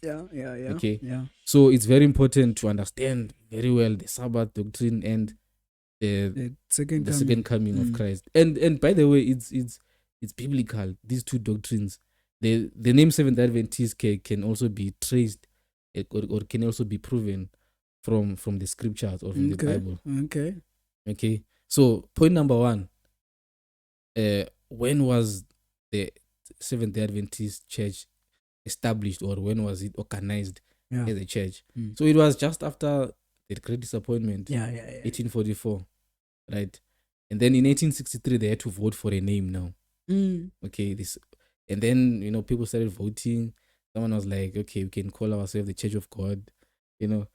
Yeah. Okay. Yeah. So it's very important to understand very well the Sabbath doctrine and the second coming of Christ. And by the way, it's biblical. These 2 doctrines. The name Seventh Adventist can also be traced or can also be proven from the scriptures or from the Bible. Okay. So point number 1. When was the Seventh-day Adventist Church established, or when was it organized as a church? So it was just after the Great Disappointment, 1844, right? And then in 1863 they had to vote for a name now. Okay, and then people started voting. Someone was like, okay, we can call ourselves the Church of God, and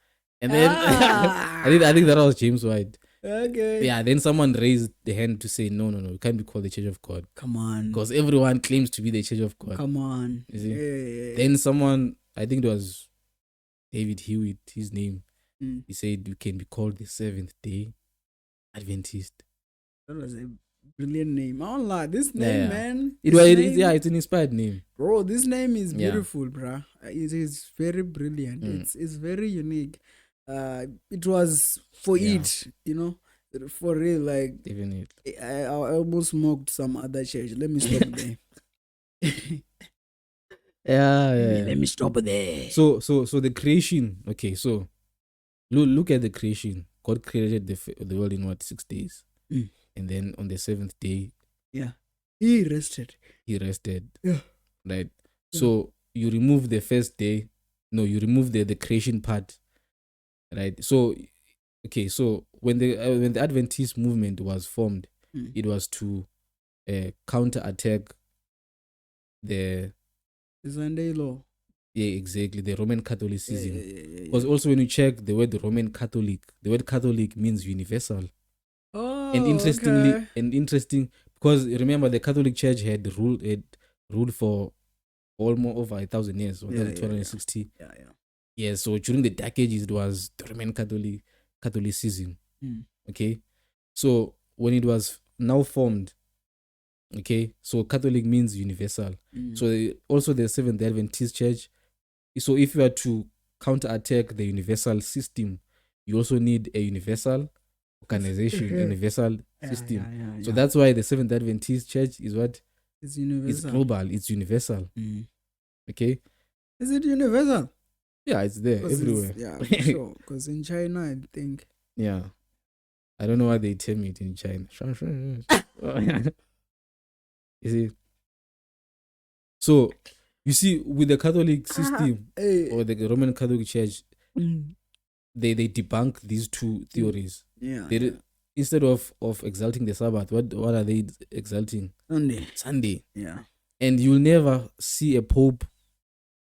then I think that was James White. Okay. Yeah, then someone raised the hand to say, no, we can't be called the Church of God. Come on. Because everyone claims to be the Church of God. Come on. You see? Then someone, I think it was David Hewitt, his name, he said you can be called the Seventh-day Adventist. That was a brilliant name. I don't lie. This name, man. It's an inspired name. Bro, this name is beautiful, bruh. It is very brilliant. It's very unique. It was for it, for real. Like, even it. I almost mocked some other church. Let me stop there. Yeah. Let me stop there. So the creation. Okay, so look at the creation. God created the world in 6 days, and then on the 7th day, He rested. Yeah. Right. So you remove the first day. No, you remove the creation part. Right. So, okay. So when the Adventist movement was formed, it was to counterattack the Sunday law. Yeah, exactly. The Roman Catholicism. Because also when you check the word Roman Catholic, the word Catholic means universal. Oh, and interesting because remember the Catholic Church had ruled for almost over 1,000 years, 1,260. Yeah, so during the Dark Ages, it was the Roman Catholicism. Okay, so when it was now formed, okay, so Catholic means universal. So also the Seventh-day Adventist Church. So if you are to counterattack the universal system, you also need a universal organization, universal system. So that's why the Seventh-day Adventist Church is what? It's universal. It's global. It's universal. Okay. Is it universal? Yeah, it's there everywhere. For sure. Because in China, I think. Yeah. I don't know why they term it in China. You see? So, you see, with the Catholic system or the Roman Catholic Church, they debunk these 2 theories. Instead of exalting the Sabbath, what are they exalting? Sunday. Yeah. And you'll never see a Pope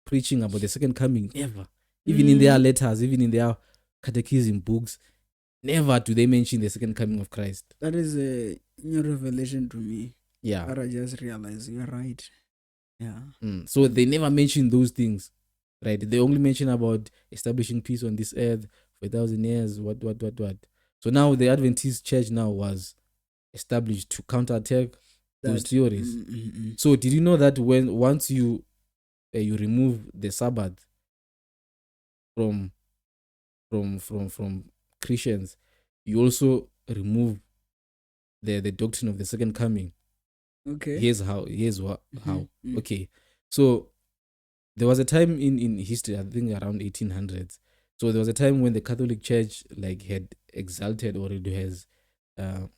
preaching about the second coming. Never. Even in their letters, even in their catechism books, never do they mention the second coming of Christ. That is a new revelation to me. Yeah. But I just realized you're right. Yeah. So they never mention those things, right? They only mention about establishing peace on this earth for 1,000 years. What. So now the Adventist church now was established to counterattack those That. theories. So did you know that once you remove the Sabbath from Christians, you also remove the doctrine of the second coming. Okay. Here's how. How. Okay. So there was a time in history, I think around 1800s. So there was a time when the Catholic Church like had exalted, or it has I'm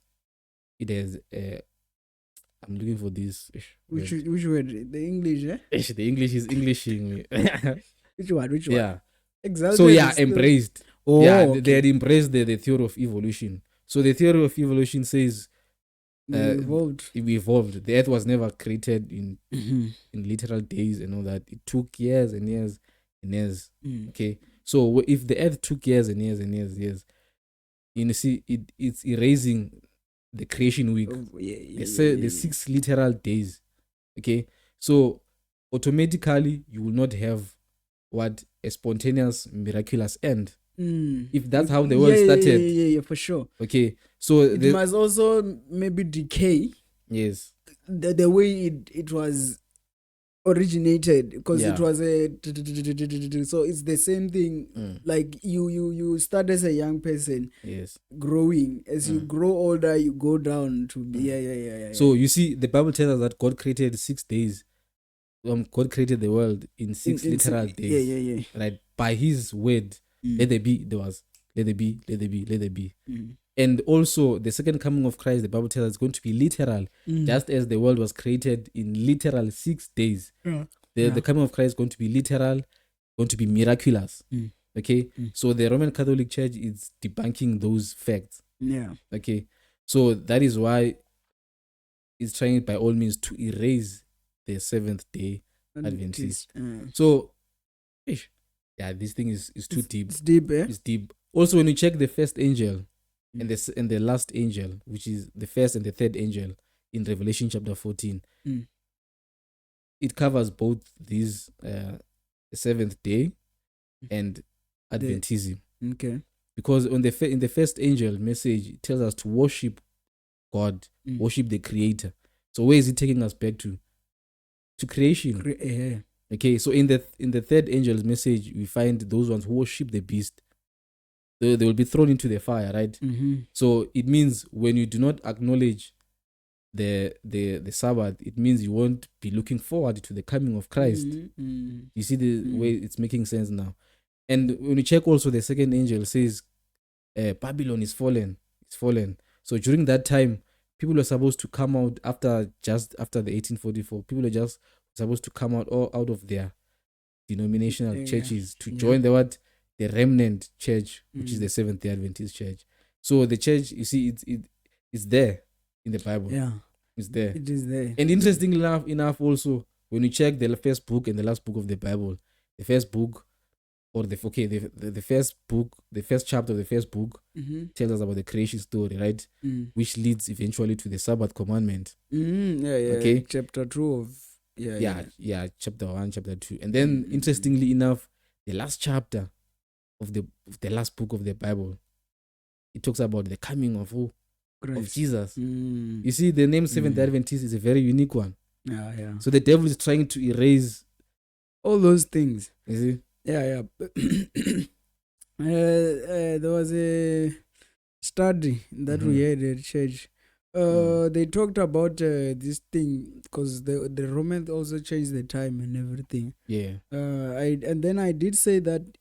looking for this. Which word? The English, eh? The English is Englishing me. Which one? Yeah. Exalted. So yeah, embraced. Oh, yeah, okay. they had embraced the theory of evolution. So the theory of evolution says We evolved. we evolved. The earth was never created in literal days and all that. It took years and years and years. Okay. So if the earth took years and years and years, you see, it's erasing the creation week. The 6 literal days. Okay. So automatically you will not have a spontaneous miraculous end. If that's how the world started. Yeah, for sure. Okay. So it must also maybe decay. Yes. The way it was originated, because it was so it's the same thing. Like you start as a young person, yes, growing. As you grow older, you go down to be So you see, the Bible tells us that God created 6 days. God created the world in 6 literal days. Yeah. Right? By His word, let there be, there was. Let there be, let there be, let there be. And also, the second coming of Christ, the Bible tells us, is going to be literal, just as the world was created in literal 6 days. The coming of Christ is going to be literal, going to be miraculous. Okay? So the Roman Catholic Church is debunking those facts. Yeah. Okay? So that is why it's trying by all means to erase the Seventh-day Adventist. So, this thing is too deep. It's deep, eh? It's deep. Also, when you check the first angel and the last angel, which is the first and the third angel in Revelation chapter 14, it covers both these seventh day and Adventism. Okay. Because in the first angel message, it tells us to worship God, worship the Creator. So where is it taking us back to? To creation. Okay, so in the third angel's message, we find those ones who worship the beast. They will be thrown into the fire, right? So it means when you do not acknowledge the Sabbath, it means you won't be looking forward to the coming of Christ. You see the way it's making sense now. And when you check also, the second angel says Babylon is fallen. It's fallen. So during that time, people were supposed to come out after the 1844. People are just supposed to come out of their denominational churches to join the remnant church, which is the Seventh-day Adventist church. So the church, you see, it's there in the Bible. Yeah, it's there. It is there. And interestingly enough, also when you check the first book and the last book of the Bible, the first book or the first book, the first chapter of the first book tells us about the creation story, right? Which leads eventually to the Sabbath commandment. Okay. Chapter 2 of chapter 1, chapter 2. And then interestingly enough, the last chapter of the last book of the Bible, it talks about the coming of Jesus. You see, the name Seventh-day Adventist is a very unique one. Yeah. So the devil is trying to erase all those things. You see? Yeah. There was a study that we had at church. They talked about this thing because the Romans also changed the time and everything. Yeah. I did say that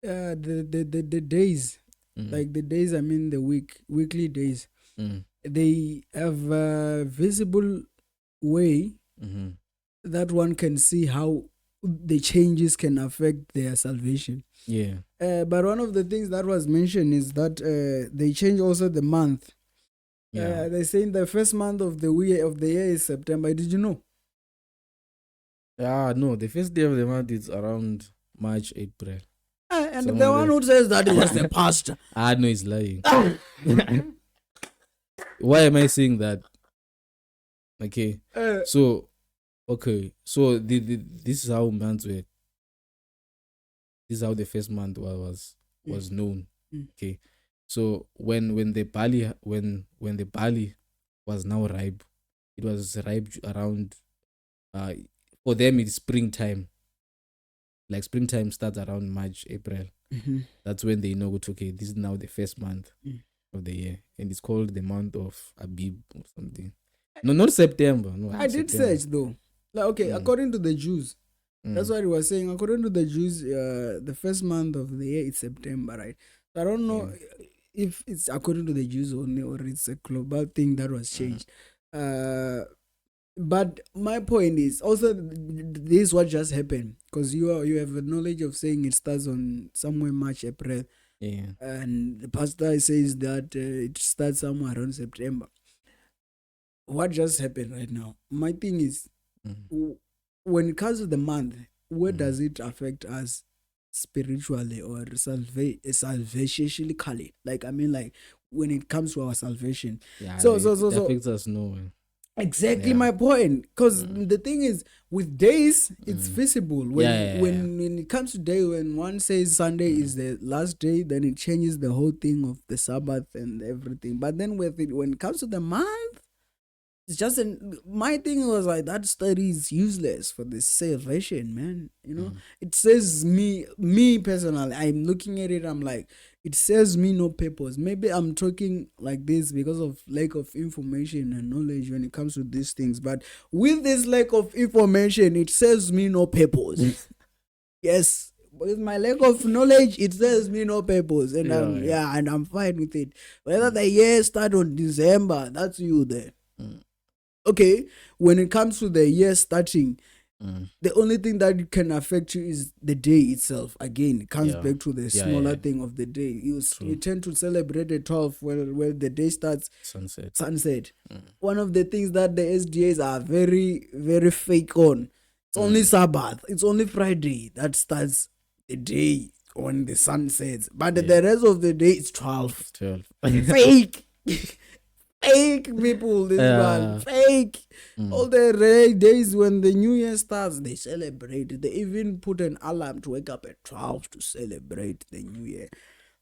the days, like the days, I mean the weekly days, they have a visible way that one can see how the changes can affect their salvation. Yeah. But one of the things that was mentioned is that they change also the month. Yeah. They say in the first month of the year is September. Did you know? No, the first day of the month is around March, April. And the one who says that it was the pastor. No, he's lying. Why am I saying that? Okay. So Okay, so this is how months were. This is how the first month was known. Okay, so when the barley when the barley was now ripe, it was ripe around for them it's springtime. Like springtime starts around March, April. That's when they know okay, this is now the first month of the year, and it's called the month of Abib or something. No, not September. No, I did September. search though. Like, okay, according to the Jews, that's what he was saying. According to the Jews, the first month of the year is September, right? So I don't know if it's according to the Jews only or it's a global thing that was changed. But my point is also this is what just happened because you have a knowledge of saying it starts on somewhere March, April. Yeah. And the pastor says that it starts somewhere around September. What just happened right now? My thing is, when it comes to the month, where does it affect us spiritually or salvationally? Like, I mean, like when it comes to our salvation. Yeah, so it affects us nowhere. Exactly my point. Because the thing is, with days, it's visible. When it comes to day, when one says Sunday is the last day, then it changes the whole thing of the Sabbath and everything. But then when it comes to the month, it's just my thing was like that study is useless for the salvation, man. You know, it says me personally. I'm looking at it. I'm like, it says me no purpose. Maybe I'm talking like this because of lack of information and knowledge when it comes to these things. But with this lack of information, it says me no purpose. Yes. With my lack of knowledge, it says me no purpose, and I'm fine with it. Whether the year start on December, that's you there. Okay, when it comes to the year starting, the only thing that can affect you is the day itself. Again, it comes back to the smaller thing of the day. You tend to celebrate the 12th where the day starts sunset. One of the things that the SDAs are very, very fake on. It's only Sabbath. It's only Friday that starts the day when the sun sets. But the rest of the day is 12. It's 12. Fake. Fake people, this one. Fake. All the days when the New Year starts, they celebrate. They even put an alarm to wake up at 12 to celebrate the New Year.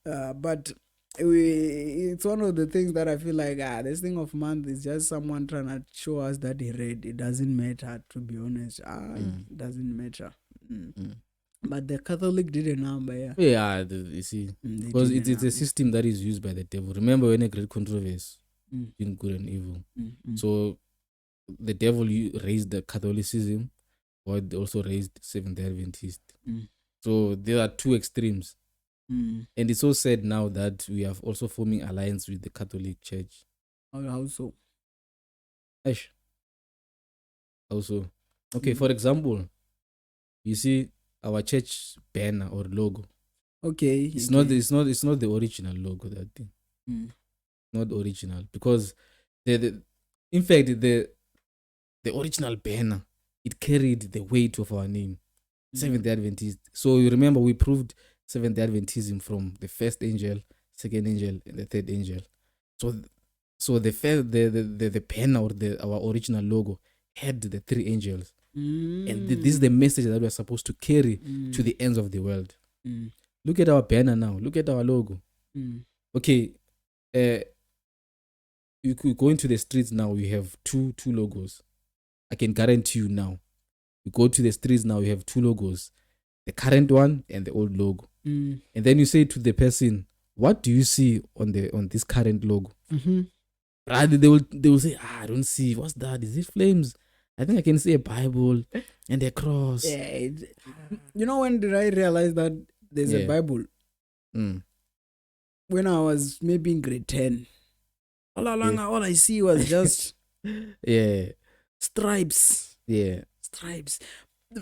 But it's one of the things that I feel like, this thing of month is just someone trying to show us that he read. It doesn't matter, to be honest. It doesn't matter. But the Catholic did a number, you see. Because it's a system that is used by the devil. Remember when a great controversy between good and evil. So the devil raised the Catholicism, or they also raised Seventh-day Adventist. So there are two extremes. And it's so sad now that we are also forming alliance with the Catholic Church. How so? How so? Okay, for example, you see our church banner or logo. Okay. It's not the original logo, that thing. Not original, because in fact the original banner, it carried the weight of our name, Seventh-day Adventist. So you remember we proved Seventh-day Adventism from the first angel, second angel, and the third angel. So the banner or our original logo had the three angels, and this is the message that we're supposed to carry to the ends of the world. Look at our banner now. Look at our logo. Okay. You could go into the streets now, you have two logos. I can guarantee you now. You go to the streets now, you have two logos. The current one and the old logo. And then you say to the person, what do you see on this current logo? Rather, they will say, I don't see. What's that? Is it flames? I think I can see a Bible and a cross. Yeah. You know, when did I realize that there's a Bible? When I was maybe in grade 10. All along, all I see was just stripes. Yeah. Stripes.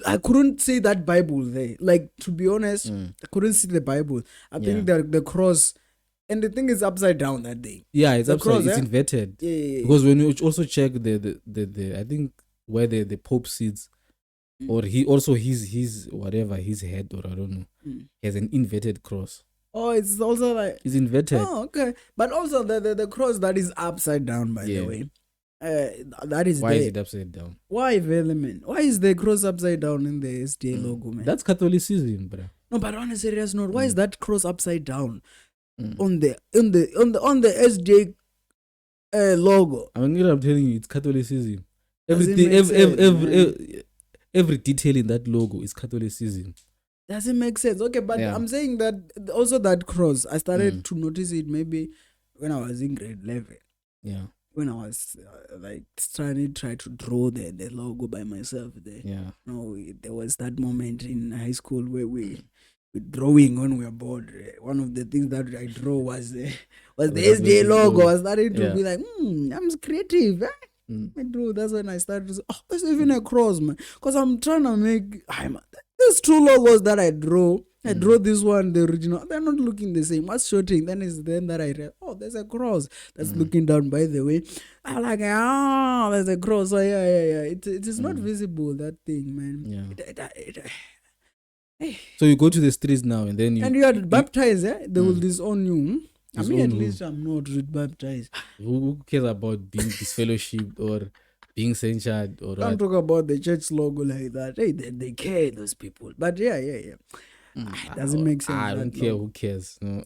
I couldn't see that Bible there. Like, to be honest, I couldn't see the Bible. I think the cross, and the thing is upside down that day. Yeah, it's the upside. Cross, it's inverted. Yeah. Because when you also check the I think where the Pope sits, or he also his whatever his head, or I don't know, has an inverted cross. Oh, it's also like it's inverted. Oh, okay. But also the cross that is upside down, by the way. That is Why there. is it upside down? Why, really, man? Why is the cross upside down in the SDA logo, man? That's Catholicism, bro. No, but on a serious note, why is that cross upside down Mm. on the SDA logo? I mean, I'm telling you, it's Catholicism. Does it Everything, make sense, man? every detail in that logo is Catholicism. Does it make sense? Okay, but Yeah. I'm saying that also that cross, I started Mm. to notice it maybe when I was in grade 11. Yeah. When I was try to draw the logo by myself there. Yeah. There was that moment in high school where we drawing when we were bored. One of the things that I draw was the SJ logo. I started to be like, I'm creative. I do. That's when I started to say, oh, there's even a cross, man. Because I'm trying to make there's two logos that I draw. I draw this one, the original. They're not looking the same. What's shooting? Then that I read, oh, there's a cross that's looking down, by the way. I'm like, there's a cross. So yeah. It is not visible, that thing, man. Yeah. So you go to the streets now and then you are baptized, They will disown you. I mean, at least I'm not baptized. Who cares about being disfellowshipped or being censured or Don't talk about the church logo like that. Hey, they care, those people. But yeah. Doesn't make sense. I don't care. Who cares? No.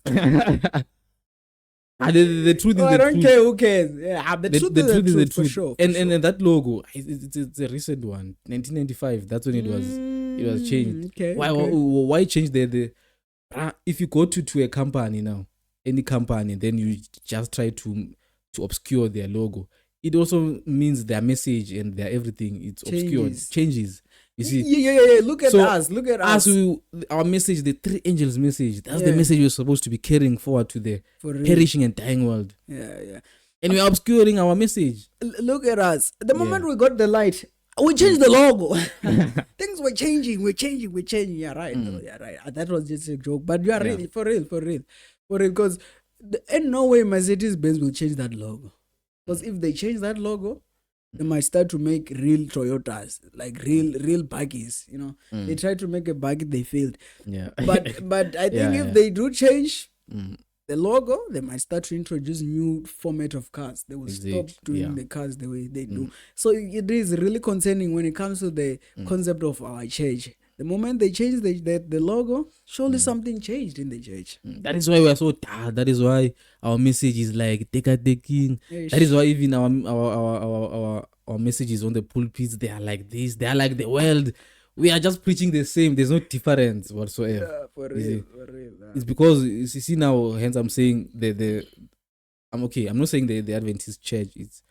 The truth is I don't care who cares. Yeah, the truth is the truth for sure. And that logo, it's a recent one, 1995. That's when it was changed. Okay. Why change the if you go to a company now, any company, then you just try to obscure their logo. It also means their message and their everything. It's obscured, changes. You see? Yeah. Look at us. Look at us. Our message, the three angels' message. That's the message we're supposed to be carrying forward to the perishing and dying world. Yeah. And we're obscuring our message. Look at us. The moment we got the light, we changed the logo. Things were changing. We're changing. Yeah, right. Yeah, right. That was just a joke. But you are really, for real. Because in no way Mercedes-Benz will change that logo. Because if they change that logo, they might start to make real Toyotas, like real buggies. They tried to make a buggy, they failed. Yeah. But I think if they do change the logo, they might start to introduce new format of cars. They will stop doing the cars the way they do. So it is really concerning when it comes to the concept of our church. The moment they change the logo, surely something changed in the church. That is why we are so tired. That is why our message is like taking. That is why even our messages on the pulpits, they are like this. They are like the world. We are just preaching the same. There's no difference whatsoever. Yeah, for real. It's because you see now. Hence, I'm saying I'm okay. I'm not saying the Adventist church. It's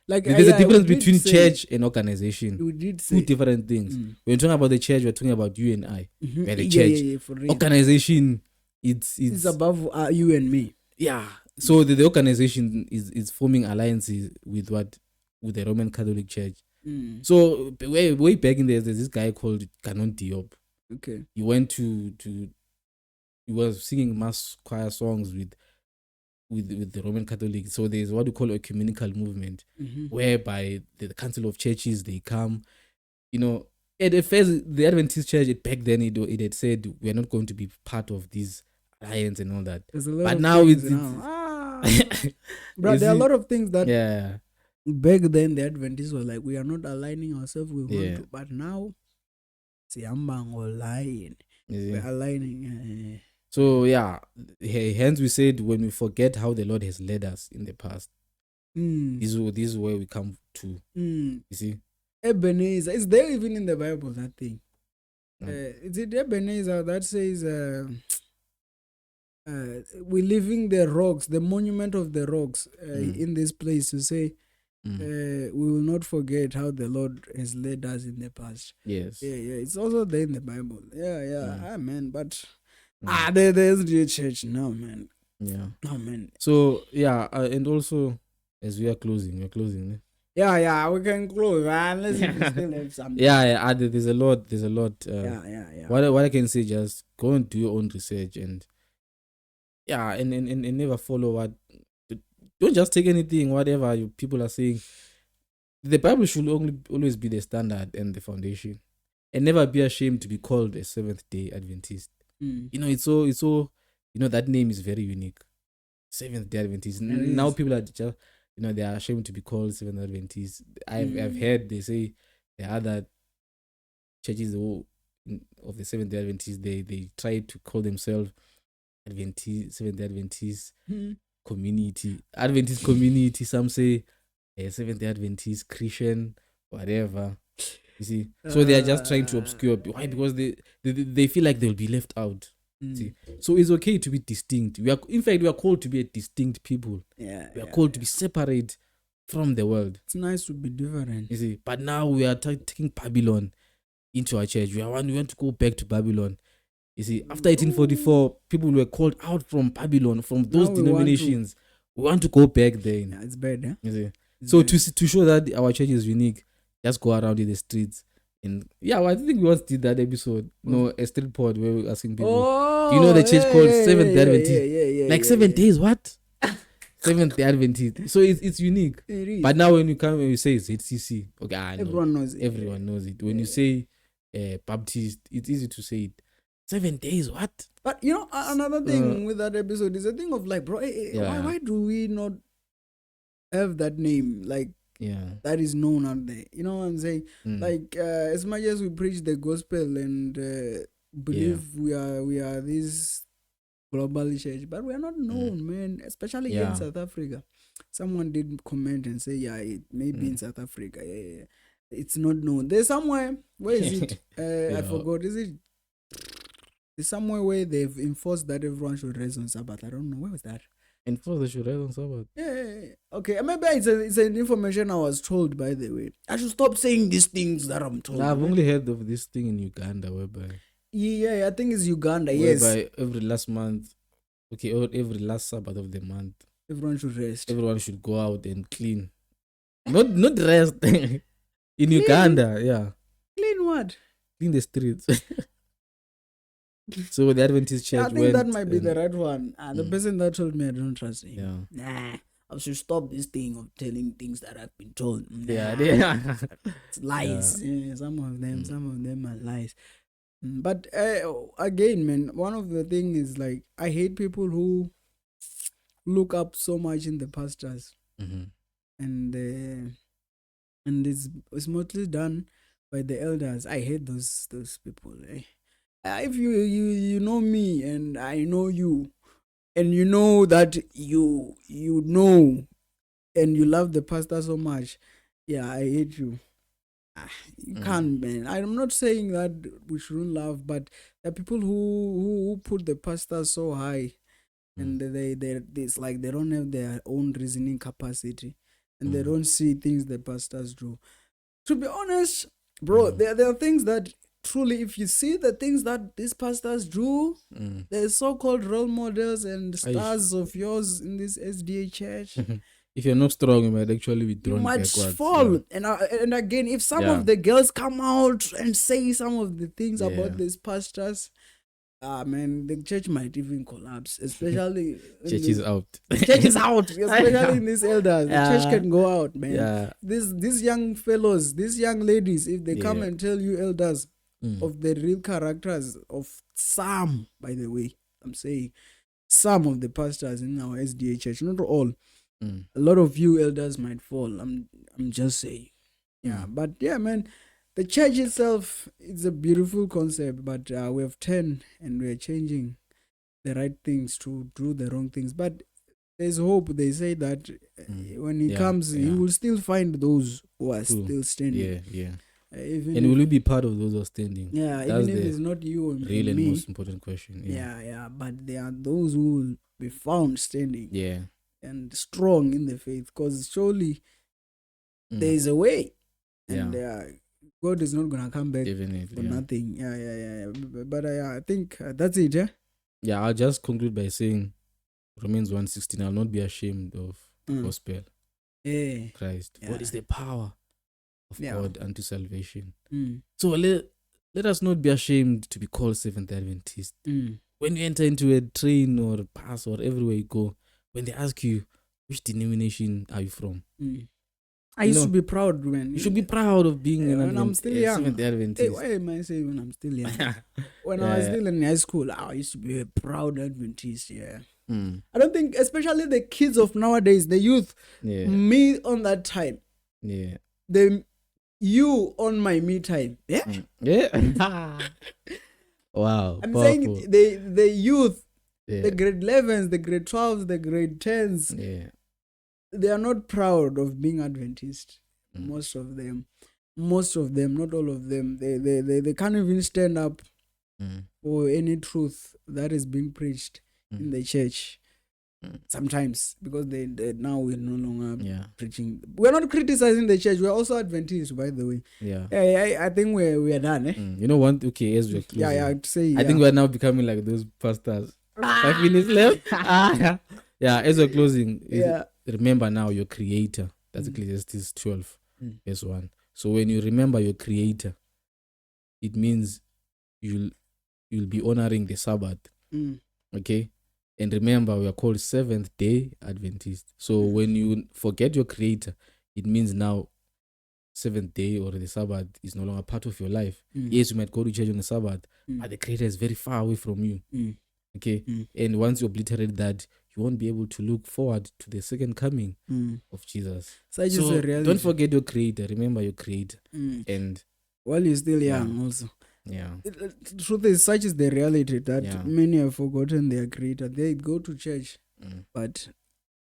like there's a difference between church and organization. We did say two different things. When you're talking about the church, we're talking about you and I. We're the church. Yeah, for real. Organization, it's above you and me. Yeah. So the organization is forming alliances with the Roman Catholic Church. So way back in there's this guy called Canon Diop. Okay. He went he was singing mass choir songs with the Roman Catholic. So there's what we call a ecumenical movement, whereby the Council of Churches, they come, at first the Adventist Church back then it had said we're not going to be part of this alliance and all that. But now but there are a lot of things that back then the Adventists were like, we are not aligning ourselves with one, but now we're aligning. So hence we said when we forget how the Lord has led us in the past, this is where we come to. You see, Ebenezer, is there even in the Bible that thing? Is it Ebenezer that says we're leaving the rocks, the monument of the rocks in this place to say we will not forget how the Lord has led us in the past. Yes. Yeah. It's also there in the Bible. Yeah. Man, but there's the church now, man. Yeah. No, man. So and also as we're closing. Yeah, we can close, man. Let's still have something. There's a lot. Yeah. What I can say, just go and do your own research and never follow what. Don't just take anything, whatever people are saying. The Bible should always be the standard and the foundation, and never be ashamed to be called a Seventh-day Adventist. It's so that name is very unique. Seventh-day Adventist. Now people are just they are ashamed to be called Seventh Adventists. I've heard they say the other churches of the Seventh Adventists, they try to call themselves Seventh Adventist community, Adventist community. Some say Seventh Adventist Christian, whatever. You see, so they are just trying to obscure. Why? Because they feel like they'll be left out. See, so it's okay to be distinct. We are called to be a distinct people. We are called to be separate from the world. It's nice to be different. You see, but now we are taking Babylon into our church. We want to go back to Babylon. You see, after 1844, people were called out from Babylon, from those denominations. We want to go back there. Yeah, it's bad, eh? You see, so to show that our church is unique, just go around in the streets. And I think we once did that episode. No, a street pod where we were asking people, do you know the church called Seventh Adventist? Like 7 days, what? Seventh Adventist. So it's unique. It is. But now when you come and you say it's HCC, okay, everyone knows it. Everyone knows it. When you say Baptist, it's easy to say it. 7 days, what? But another thing with that episode is a thing of like, bro, why do we not have that name? Like, that is known out there. You know what I'm saying? Like, as much as we preach the gospel and believe we are this global church, but we are not known, man. Especially here in South Africa. Someone did comment and say, it may be in South Africa. Yeah. It's not known. There's somewhere. Where is it? I forgot. Is it? There's somewhere where they've enforced that everyone should rest on Sabbath. I don't know. Where was that? Enforced they should rest on Sabbath? Yeah. Okay. Maybe it's an information I was told, by the way. I should stop saying these things that I'm told. I've only heard of this thing in Uganda whereby... Yeah, I think it's Uganda, yes. Whereby every last month, or every last Sabbath of the month, everyone should rest. Everyone should go out and clean. Not rest. In Uganda, yeah. Clean what? Clean the streets. So the Adventist church I think that might be the right one. The person that told me, I don't trust him. Yeah. Nah, I should stop this thing of telling things that I've been told. Nah. Yeah. It's lies. Yeah, some of them are lies. But again, man, one of the things is like, I hate people who look up so much in the pastors. And it's mostly done by the elders. I hate those people. If you know me and I know you, and you know that you know and you love the pastor so much, I hate you. You can't, man. I'm not saying that we shouldn't love, but there are people who put the pastor so high, and it's like they don't have their own reasoning capacity, and they don't see things the pastors do. To be honest, bro, there are things that truly, if you see the things that these pastors do, the so-called role models and stars of yours in this SDA church, if you're not strong, you might actually be drawn backwards. You might fall. Yeah. And again, if some of the girls come out and say some of the things about these pastors, man, the church might even collapse. Especially church is out. Church is out. Especially in these elders, the church can go out, man. Yeah. These young fellows, these young ladies, if they come and tell you elders of the real characters of some, by the way, I'm saying some of the pastors in our SDA church, not all. A lot of you elders might fall. I'm just saying. But yeah, man, the church itself is a beautiful concept, but we have turned and we are changing the right things to do the wrong things. But there's hope. They say that when he comes, he will still find those who are still standing. And will you be part of those who are standing? Yeah, that's even if it's not you or real me. And most important question. But there are those who will be found standing. And strong in the faith, because surely there is a way, and God is not gonna come back for nothing. But I think that's it. I'll just conclude by saying Romans 1:16. I'll not be ashamed of the gospel. Christ. What is the power of God unto salvation? So let us not be ashamed to be called Seventh Adventist. When you enter into a train or a bus or everywhere you go, when they ask you, which denomination are you from? I used to be proud, man. You should be proud of being when I'm still young. Seventh Adventist. Why am I saying when I'm still young? When I was still in high school, I used to be a proud Adventist, I don't think, especially the kids of nowadays, the youth, me on that time, you on my me time. Wow. I'm powerful. saying the youth, the grade 11s, the grade 12s, the grade 10s, they are not proud of being Adventist. Most of them, not all of them. They can't even stand up for any truth that is being preached in the church. Sometimes, because they now we're no longer preaching. We're not criticizing the church. We're also Adventists, by the way. I think we're done. You know what? Okay, as we're closing. I'd say. I think we're now becoming like those pastors. 5 minutes left. As we're closing. Remember now your Creator. That's Ecclesiastes 12, verse 1. So when you remember your Creator, it means you'll be honoring the Sabbath. Okay. And remember, we are called Seventh-day Adventist. So when you forget your Creator, it means now seventh day or the Sabbath is no longer part of your life. Yes, you might go to church on the Sabbath, but the Creator is very far away from you. Okay? And once you obliterate that, you won't be able to look forward to the second coming of Jesus. So don't forget your Creator. Remember your Creator. And while you're still young also. The truth is, such is the reality that many have forgotten their Creator. They go to church, but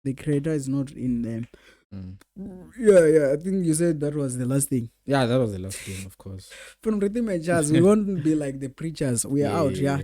the Creator is not in them. I think you said that was the last thing. Yeah, that was the last thing, of course. From the we won't be like the preachers. We are out. Yeah.